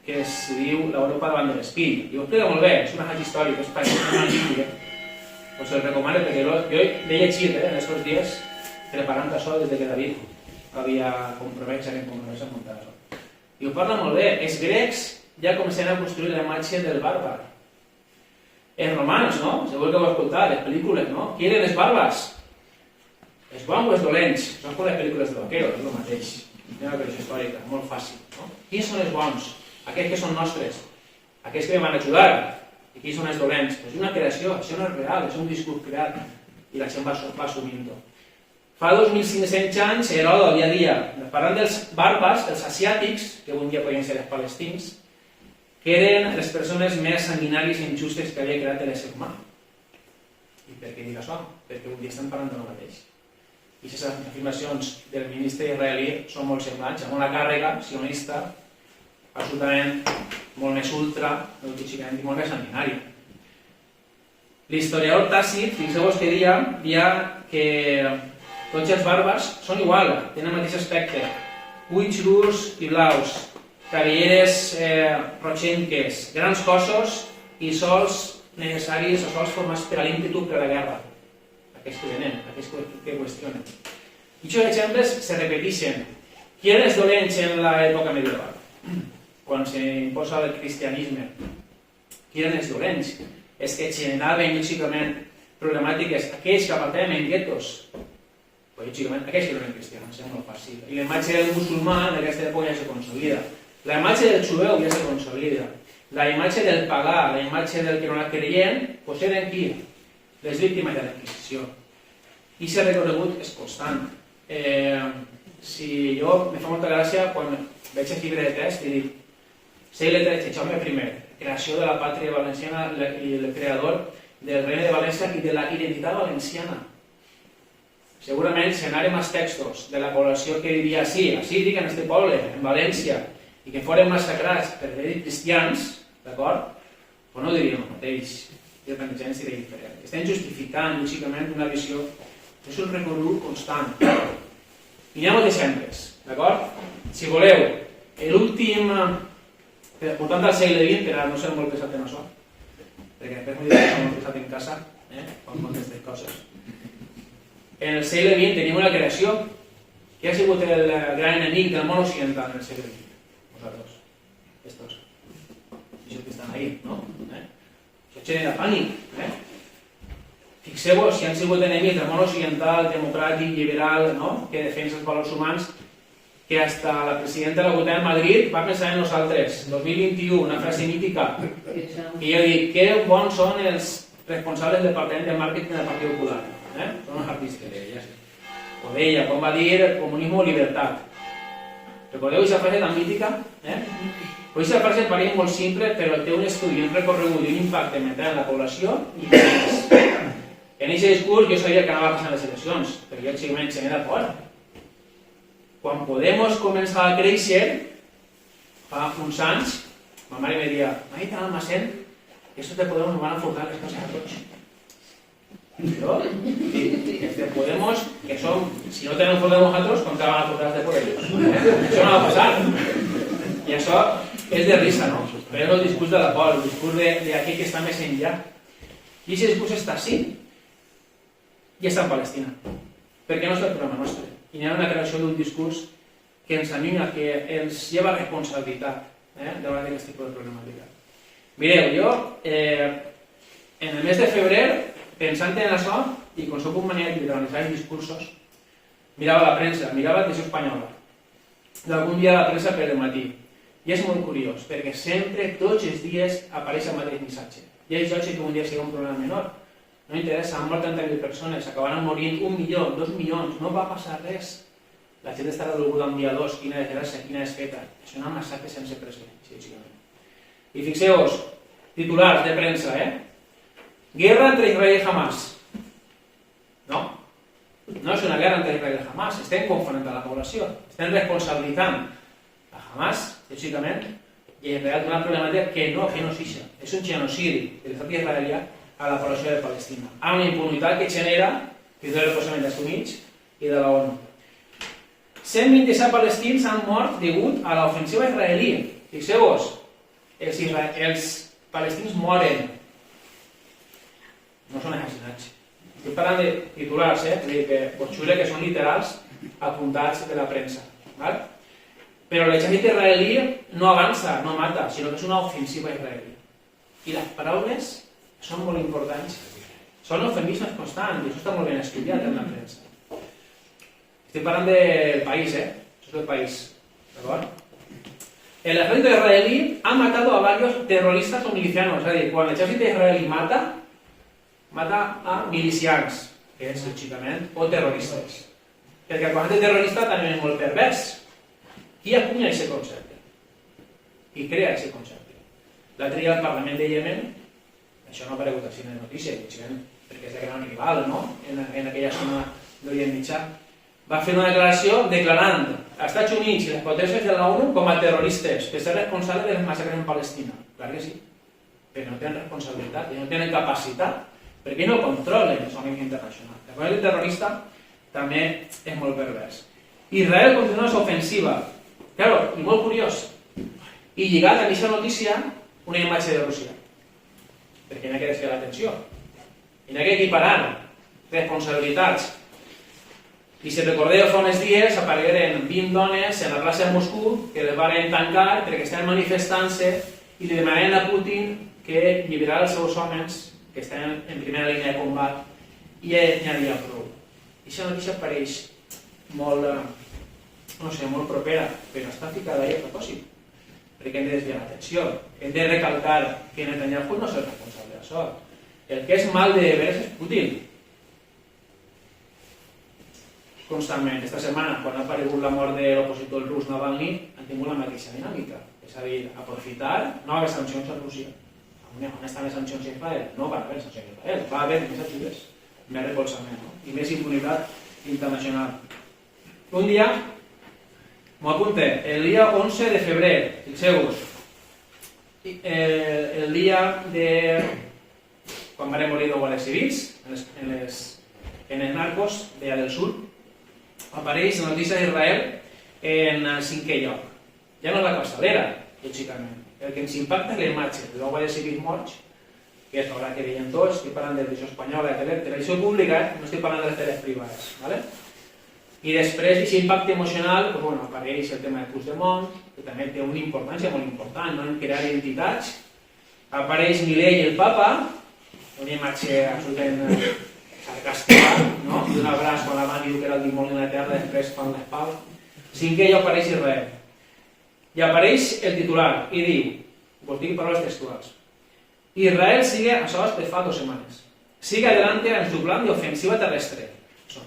que es diu L'Europa davant de l'espill. I ho explica molt bé, és una haig històrica, és magnífic. Us el recomano perquè jo l'he llegit en aquests dies preparant això des que David havia compromès a muntar això. I ho parla molt bé. Els grecs ja començaven a construir la imatge del bàrbar. Els romans, no? Segur que ho heu escoltat, les pel·lícules, no? Qui eren les barbes? Els bons o els dolents? Són com les pel·lícules de vaqueros, és el mateix. Una versió històrica, molt fàcil, no? Quins són els bons? Aquells que són nostres, aquells que em van ajudar. I qui són els dolents? És una creació, això no és real, és un discurs creat. I la gent va assumint-ho. Fa 2.500 anys, Heròdot, dia a dia, parlant dels bàrbars, els asiàtics, que avui dia podien ser els palestins, que eren les persones més sanguinàries i injustes que havia creat l'ésser humà. I per què dic això? Perquè avui dia estem parlant del mateix. I aquestes afirmacions del ministre israelí són molt semblants, amb una càrrega sionista absolutament molt més ultra, i molt més sanguinària. L'historiador Tàcit, fixeu-vos que dia que tots els bàrbars són igual, tenen el mateix aspecte. Ulls durs i blaus, cabelleres rochenques, grans cossos i sols necessaris o sols formats per a l'ímpetu per a la guerra. Aquests que venen, aquests que qüestionen. I aquests exemples se repeteixen. Qui eren els dolents en l'època medieval? Quan s'imposa el cristianisme. Qui eren els dolents? Els que generaven lògicament problemàtiques, aquells que apartaven en guetos. Lògicament, aquells que no eren cristians, és molt fàcil. I la imatge del musulmà en aquesta època ja se consolida. La imatge del jueu ja se consolida. La imatge del pagà, la imatge del que no era creient, doncs eren qui? Les víctimes de la Inquisició. I aquest recorregut és constant. Si jo me fa molta gràcia quan veig el llibre de text i dic segle XIII, Jaume I, creació de la pàtria valenciana i el creador del regne de València i de la identitat valenciana. Segurament si anàrem als textos de la població que diria sí, així dic en este poble, en València, i que foren massacrats per haver dit cristians, d'acord? Però no diríem el mateix. I el plantejament seria diferent. Estem justificant, lògicament, una visió. És un recorregut constant. I hi ha molts exemples, d'acord? Si voleu, l'últim, portant al segle XX, que ara no sé molt pesat en això, perquè després m'ho diré que molt pesat en casa, quan aquestes coses. En el segle XX tenim una creació. Qui ha sigut el gran enemic del món occidental en el segle XX? Vosaltres. Estos. Això que estan ahí, no? Això genera pànic. Fixeu-vos si han sigut enemics del món occidental, democràtic, liberal, que defensa els valors humans, que hasta la presidenta de la Comunitat de Madrid va pensar en nosaltres. 2021, una frase mítica. I jo dic, que bons són els responsables del departament de màrqueting del Partit Popular. Són els artistes. O d'ella, quan va dir comunisme o llibertat. Recordeu aquesta frase tan mítica? Aquesta frase pareix molt simple, però té un estudi, un recorregut i un impacte mental en la població i en aquest discurs jo sabia que anava passant les eleccions, perquè jo exigament genera por. Quan Podemos començar a créixer, fa uns anys, ma mare me deia, m'ha dit Almacén, que estos de Podemos nos van a furtar les coses a tots. Jo, els de Podemos, que som, si no tenen furtar nosaltres, com que van a furtar els de Podemos. Això no va passar. I això és de risa, no? Però és el discurs de la por, el discurs d'aquell que està més enllà. I aquest discurs està així. I està en Palestina. Perquè no és el problema nostre. I hi ha una creació d'un discurs que ens anima, que ens lleva responsabilitat davant d'aquest tipus de problemàtica. Mireu, jo, en el mes de febrer, pensant en això, i com soc un maniàtic d'analitzar els discursos, mirava la premsa, mirava la televisió espanyola, d'algun dia la premsa per el matí. I és molt curiós, perquè sempre, tots els dies, apareix el mateix missatge. I és lògic que un dia sigui un problema menor. No interessa, han mort 30.000 persones, acabaran morint 1 milió, 2 milions, no va passar res. La gent estarà dolguda un dia 2, quina desgràcia, quina desfeta. És una massacre sense precedent. I fixeu-vos, titulars de premsa, Guerra entre Israel i Hamas. No, no és una guerra entre Israel i Hamas, estem confrontant la població, estem responsabilitzant a Hamas, lògicament, i en realitat una problemàtica que no és això. És un genocidi de l'estat israelià a la població de Palestina, amb una impunitat que genera des del recolzament dels Estats Units i de la ONU. 127 palestins han mort degut a l'ofensiva israelí. Fixeu-vos, els palestins moren. No són assassinats. Estic parlant de titulars, que xule que són literals apuntats de la premsa. Però l'exèrcit israelí no avança, no mata, sinó que és una ofensiva israelí. I les paraules són molt importants. Són eufemismes constants, i això està molt ben estudiat en la premsa. Estic parlant del país, Això és el país, d'acord? El ejército israelí ha matado a varios terroristas o milicianos, és a dir, quan l'exèrcit israelí mata a milicians, que és lògicament, o terroristes. Perquè el concepte terrorista també és molt pervers. Qui acunya aquest concepte? Qui crea aquest concepte? L'altre dia al Parlament de Yemen, això no ha aparegut així en la notícia, perquè és de gran rival, no?, en aquella zona d'Orient Mitjà, va fer una declaració declarant als Estats Units i les potències de l'ONU com a terroristes per ser responsables de les massacres en Palestina. Clar que sí, perquè no tenen responsabilitat, no tenen capacitat, perquè no controlen el zona internacional. El concepte terrorista també és molt pervers. Israel continua la seva ofensiva. Claro, i molt curiós. I lligat a aquesta notícia una imatge de Rússia. Perquè n'hi ha que desviar l'atenció. I n'hi ha que equiparar responsabilitats. I si recordeu, fa uns dies aparegueren 20 dones en la plaça de Moscou que les van tancar perquè estaven manifestant-se i li demanaven a Putin que alliberara els seus homes que estaven en primera línia de combat i n'hi havia prou. I aquesta notícia apareix molt, no sé, molt propera, però està ficada ahí a propòsit, perquè hem de desviar l'atenció, hem de recalcar que Netanyahu no és el responsable d'això. El que és mal de veres és Putin. Constantment. Esta setmana, quan ha aparegut la mort de l'opositor rus Navalny, han tingut la mateixa dinàmica. És a dir, aprofitar, no haver sancions a Rússia. On estan les sancions a Israel? No va haver sancions a Israel, va haver més ajudes, més recolzament, no? I més impunitat internacional. Un dia, m'ho apunte, el dia 11 de febrer, fixeu-vos, el dia de quan van morir els guàrdies civils en els narcos d'allà del sud, apareix la notícia d'Israel en el 5è lloc. Ja no és la capçalera, lògicament. El que ens impacta és la imatge de dos guàrdies civils morts, que és l'hora que veiem tots, estic parlant de televisió espanyola, de televisió pública, no estic parlant de les teles privades. ¿Vale? I després d'aquest impacte emocional, pues, bueno, apareix el tema de Puigdemont, que també té una importància molt important, no?, en crear identitats. Apareix Milei i el Papa, una imatge absolutament sarcàstica, no?, d'un abraç quan la mà diu que era el dimoni de la terra, després fan l'espal. 5è lloc apareix Israel. I apareix el titular, i diu, vos dic paraules textuals, Israel sigue a solas de fa 2 semanas. Sigue adelante en su plan de ofensiva terrestre. Són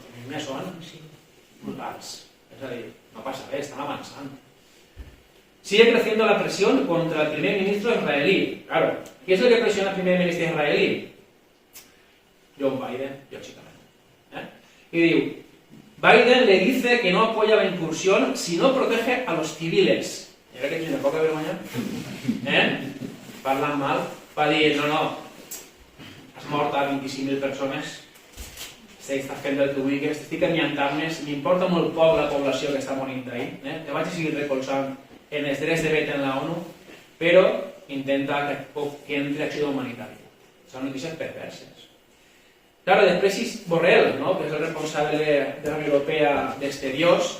brutals. És a dir, no passa res, estan avançant. Sigue creciendo la presión contra el primer ministro israelí. Claro, ¿qué es lo que presiona al primer ministro israelí? John Biden, lógicamente. Y digo, Biden le dice que no apoya la incursión si no protege a los civiles. Mira que tiene poca vergüenza. Parlan mal. Va dir, no, has mort a 25.000 persones, estàs fent el que vulguis, estic enllantant més, m'importa molt poc la població que està morint d'ahir. Te vaig seguir recolzant en els drets de veta en la ONU, però intenta que entri acció humanitària. Són notícies perverses. Claro, després Borrell, ¿no?, que és el responsable de la Unió Europea d'Exteriors,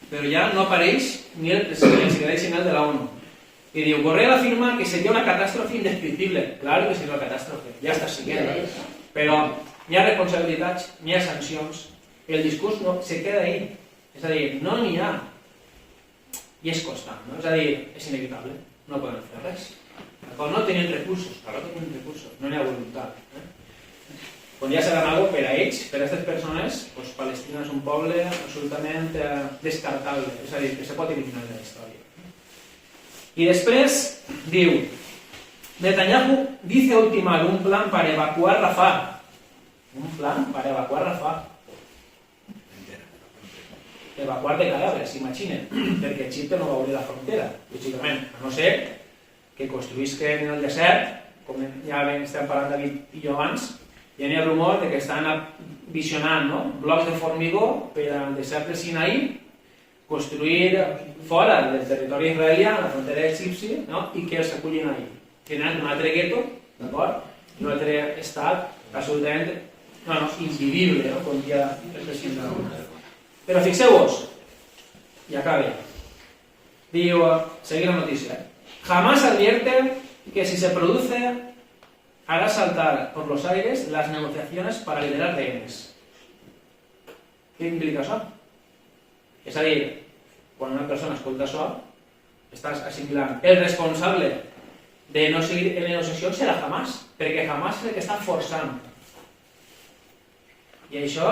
però ja no apareix ni el secretari general de la ONU. Y digo, Borrell afirma que sería una catástrofe indescriptible. Claro que sería una catástrofe, ya está siguiendo. Pero ni hay responsabilitats, ni hay sancions. El discurs no, se queda ahí. És a dir, no n'hi ha. I és constant, no? És a dir, és inevitable. No poden fer res. No tenen recursos, claro que tenen recursos. No n'hi ha voluntat. Quan ja seran algo per a ells, per a aquestes persones, pues Palestina és un poble absolutament descartable. És a dir, que se pot eliminar de la història. Y después, diu, Netanyahu dice ultimar un plan para evacuar Rafah. Un plan para evacuar Rafah. Evacuar de cadáveres, imaginen, perquè Egipte no va obrir la frontera, lògicament, a no ser que construïsquen en el desert, com ja estem parlant David i jo abans, hi ha rumor de que estan visionant, no?, blocs de formigó per al desert del Sinaí, construir fora del territori israelià, la frontera egipci, no?, i que els acullin ahí. Tenen un altre gueto, d'acord? I un altre estat absolutament invivible, no?, com dia el president de l'ONU. Però fixeu-vos, i acabe. Diu, seguir la notícia. Jamás advierte que si se produce hará saltar por los aires las negociaciones para liberar rehenes. Què implica això? És a dir, quan una persona escolta això, estàs assimilant el responsable de no seguir en negociacions serà Hamas, perquè Hamas és el que està forçant. I això,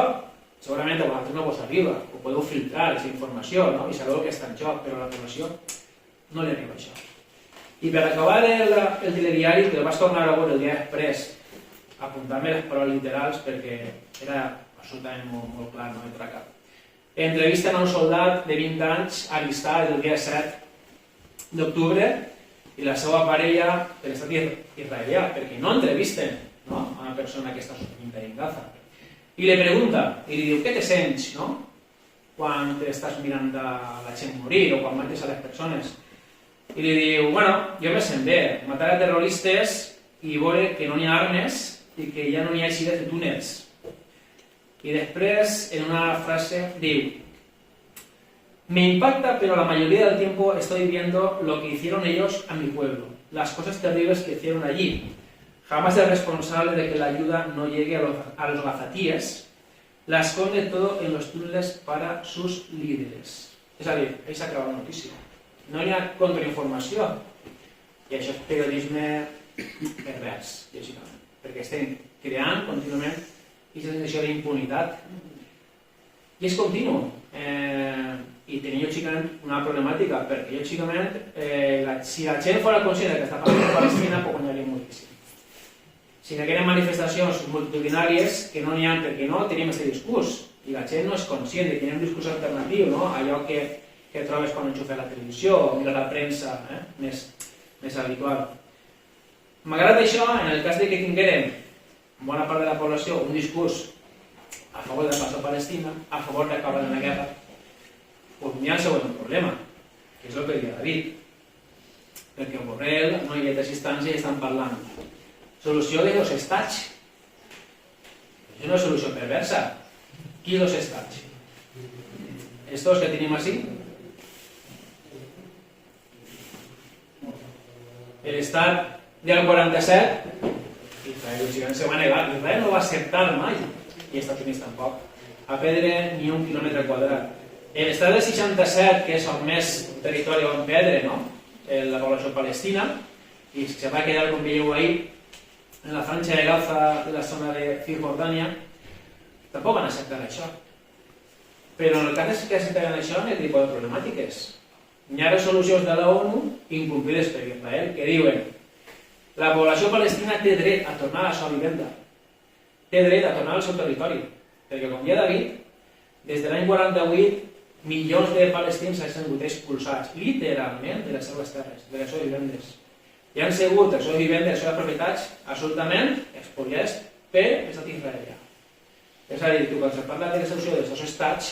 segurament a vosaltres no vos arriba, o podeu filtrar aquesta informació, no? I sabeu el que està en joc, però a la població no li arriba això. I per acabar el telediari, que el vaig tornar a veure el dia després, apuntant-me les paraules literals perquè era absolutament molt clar, no entra cap. Entrevisten a un soldat de 20 anys allistat el dia 7 d'octubre i la seva parella de l'estat israelià, perquè no entrevisten a una persona que està sofrint en Gaza. I li pregunta, i li diu, què te sents, no? Quan estàs mirant la gent morir o quan mates a les persones? I li diu, bueno, jo me sent bé, matar a terroristes i veure que no hi ha armes i que ja no hi ha eixides de túnels. Y después, en una frase, digo, me impacta, pero la mayoría del tiempo estoy viendo lo que hicieron ellos a mi pueblo, las cosas terribles que hicieron allí. Jamás es responsable de que la ayuda no llegue a los gazatíes, la esconde todo en los túneles para sus líderes. És a dir, ahí s'acaba la notícia. No hi ha contrainformació. I això és periodisme pervers, lògicament, perquè estem creant contínuament i sensació d'impunitat. I és continu. I tenim, lògicament, una problemàtica, perquè, lògicament, si la gent fora conscient que està passant a Palestina, pues guanyaria moltíssim. Si no queden manifestacions multitudinàries, que no n'hi ha perquè no, tenim aquest discurs. I la gent no és conscient de que hi ha un discurs alternatiu, no? Allò que trobes quan enxufes la televisió o mira la premsa més habitual. M'agrada això en el cas de que tinguérem bona part de la població un discurs a favor de la pau a Palestina, a favor d'acabar amb la guerra, doncs hi ha el següent problema, que és el que deia David. Perquè a Borrell no hi ha tres instàncies i estan parlant. Solució de dos estats. És una solució perversa. Qui dos estats? Estos que tenim així? L'estat del 47, Israel se va negar. Israel no va acceptar mai, i els Estats Units tampoc, a perdre ni un quilòmetre quadrat. L'estat del 67, que és el més territori on perdre, no? La població palestina, i se va quedar, com veieu ahir, en la franja de Gaza de la zona de Cisjordània, tampoc van acceptar això. Però en el cas que acceptaran això, hi ha tipus de problemàtiques. Hi ha resolucions de la ONU incomplides per Israel que diuen la població palestina té dret a tornar a la seva vivenda, té dret a tornar al seu territori, perquè com ja David, des de l'any 48 milions de palestins han sigut expulsats literalment de les seves terres, de les seves vivendes. I han sigut les seves vivendes, les seves propietats absolutament expoliats per l'estat israelià. És a dir, que quan se parla de l'execució dels dos estats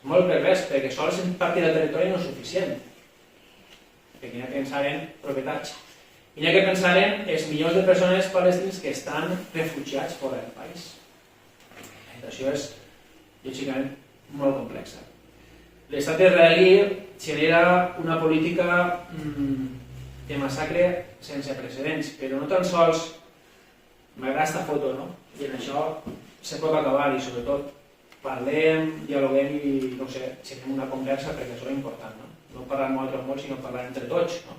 és molt pervers, perquè sols en partir del territori no és suficient, perquè hi ha que pensar en propietats. I hi ha que pensar en els milions de persones palestins que estan refugiats fora del país. La situació és, lògicament, molt complexa. L'estat israelí genera una política de massacre sense precedents, però no tan sols m'agrada aquesta foto, no? I en això se pot acabar i, sobretot, parlem, dialoguem i, no sé, fem una conversa perquè això és important, no? No parlar amb altres molt, sinó parlar entre tots, no?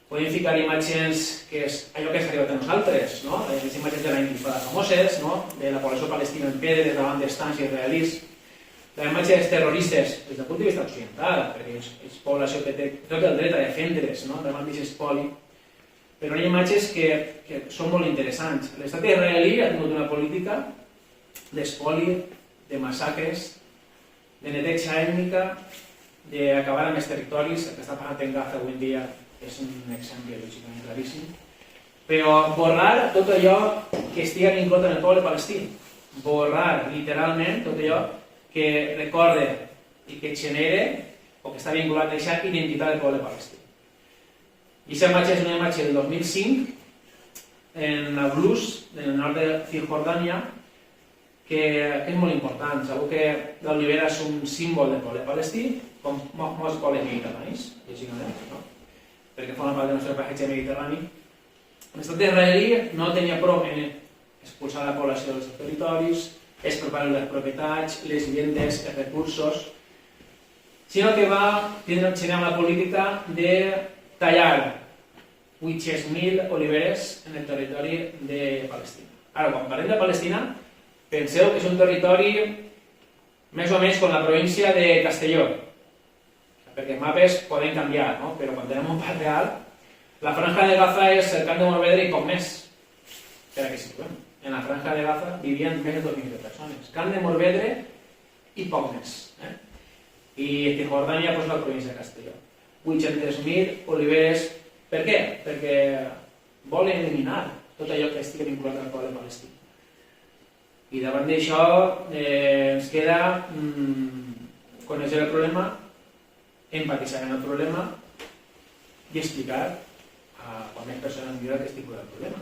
Podem ficar imatges que és allò que s'ha arribat a nosaltres, no? Les imatges de la intifada famoses, no? De la població palestina en pedres davant d'estats israelis. La imatge dels terroristes, des del punt de vista occidental, perquè és població que té tot el dret a defendre's, no? Davant d'aquest espoli. Però hi ha imatges que són molt interessants. L'estat israelí ha tingut una política d'espoli, de massacres, de neteja ètnica, d'acabar amb els territoris. El que està passant en Gaza avui en dia és un exemple lògicament claríssim. Però borrar tot allò que estigui inclòs en el poble palestí. Borrar literalment tot allò que recorde i que genere o que està vinculat a aquesta identitat del poble palestí. I aquesta imatge és una imatge del 2005 en Nablus, en el nord de Cisjordània, que és molt important. Sabeu que l'olivera és un símbol del poble palestí, com molts pobles mediterranis, lògicament, no? Perquè forma part del nostre paisatge mediterrani. l'estat d'israelí no tenia prou en expulsar la població dels seus territoris, expropiar les propietats, les vivendes, els recursos, sinó que va tindre la política de tallar 800.000 oliveres en el territori de Palestina. Ara, quan parlem de Palestina, penseu que és un territori més o menys com la província de Castelló, perquè els mapes poden canviar, no? Però quan tenim un mapa real, la franja de Gaza és el Camp de Morvedre i poc més, per a que situem. En la franja de Gaza vivien més de 2.000 persones. Camp de Morvedre i poc més. I Cisjordània, doncs, la província de Castelló. 800.000 oliveres. Per què? Perquè volen eliminar tot allò que estigui vinculat al poble palestí. I davant d'això ens queda conèixer el problema, empatitzar en el problema i explicar a quan més persones millor aquest tipus de problema.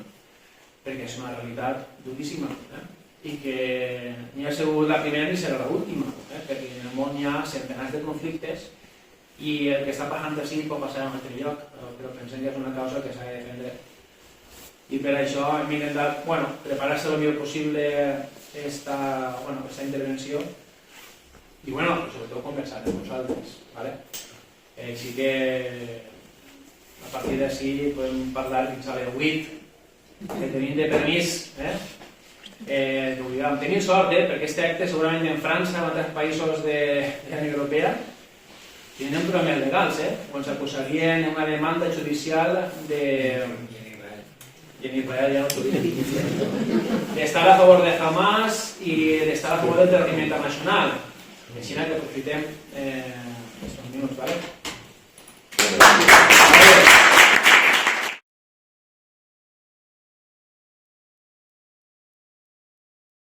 Perquè és una realitat duríssima. I que ni ha sigut la primera ni serà l'última, perquè en el món hi ha centenars de conflictes i el que està passant així pot passar en un altre lloc, però pensem que és una causa que s'ha de defendre. I per això hem intentat preparar-se el millor possible aquesta intervenció i sobretot conversar amb vosaltres. Així que a partir d'ací podem parlar fins a les 8 que tenim de permís. Tenim sort, perquè aquest acte segurament en França o en altres països de la Unió Europea tenen problemes legals, on s'acusarien una demanda judicial de... I en Israel ja no t'ho dic. D'estar a favor de Hamas i d'estar a favor del terrorisme internacional. Així que aprofitem aquests minuts, d'acord?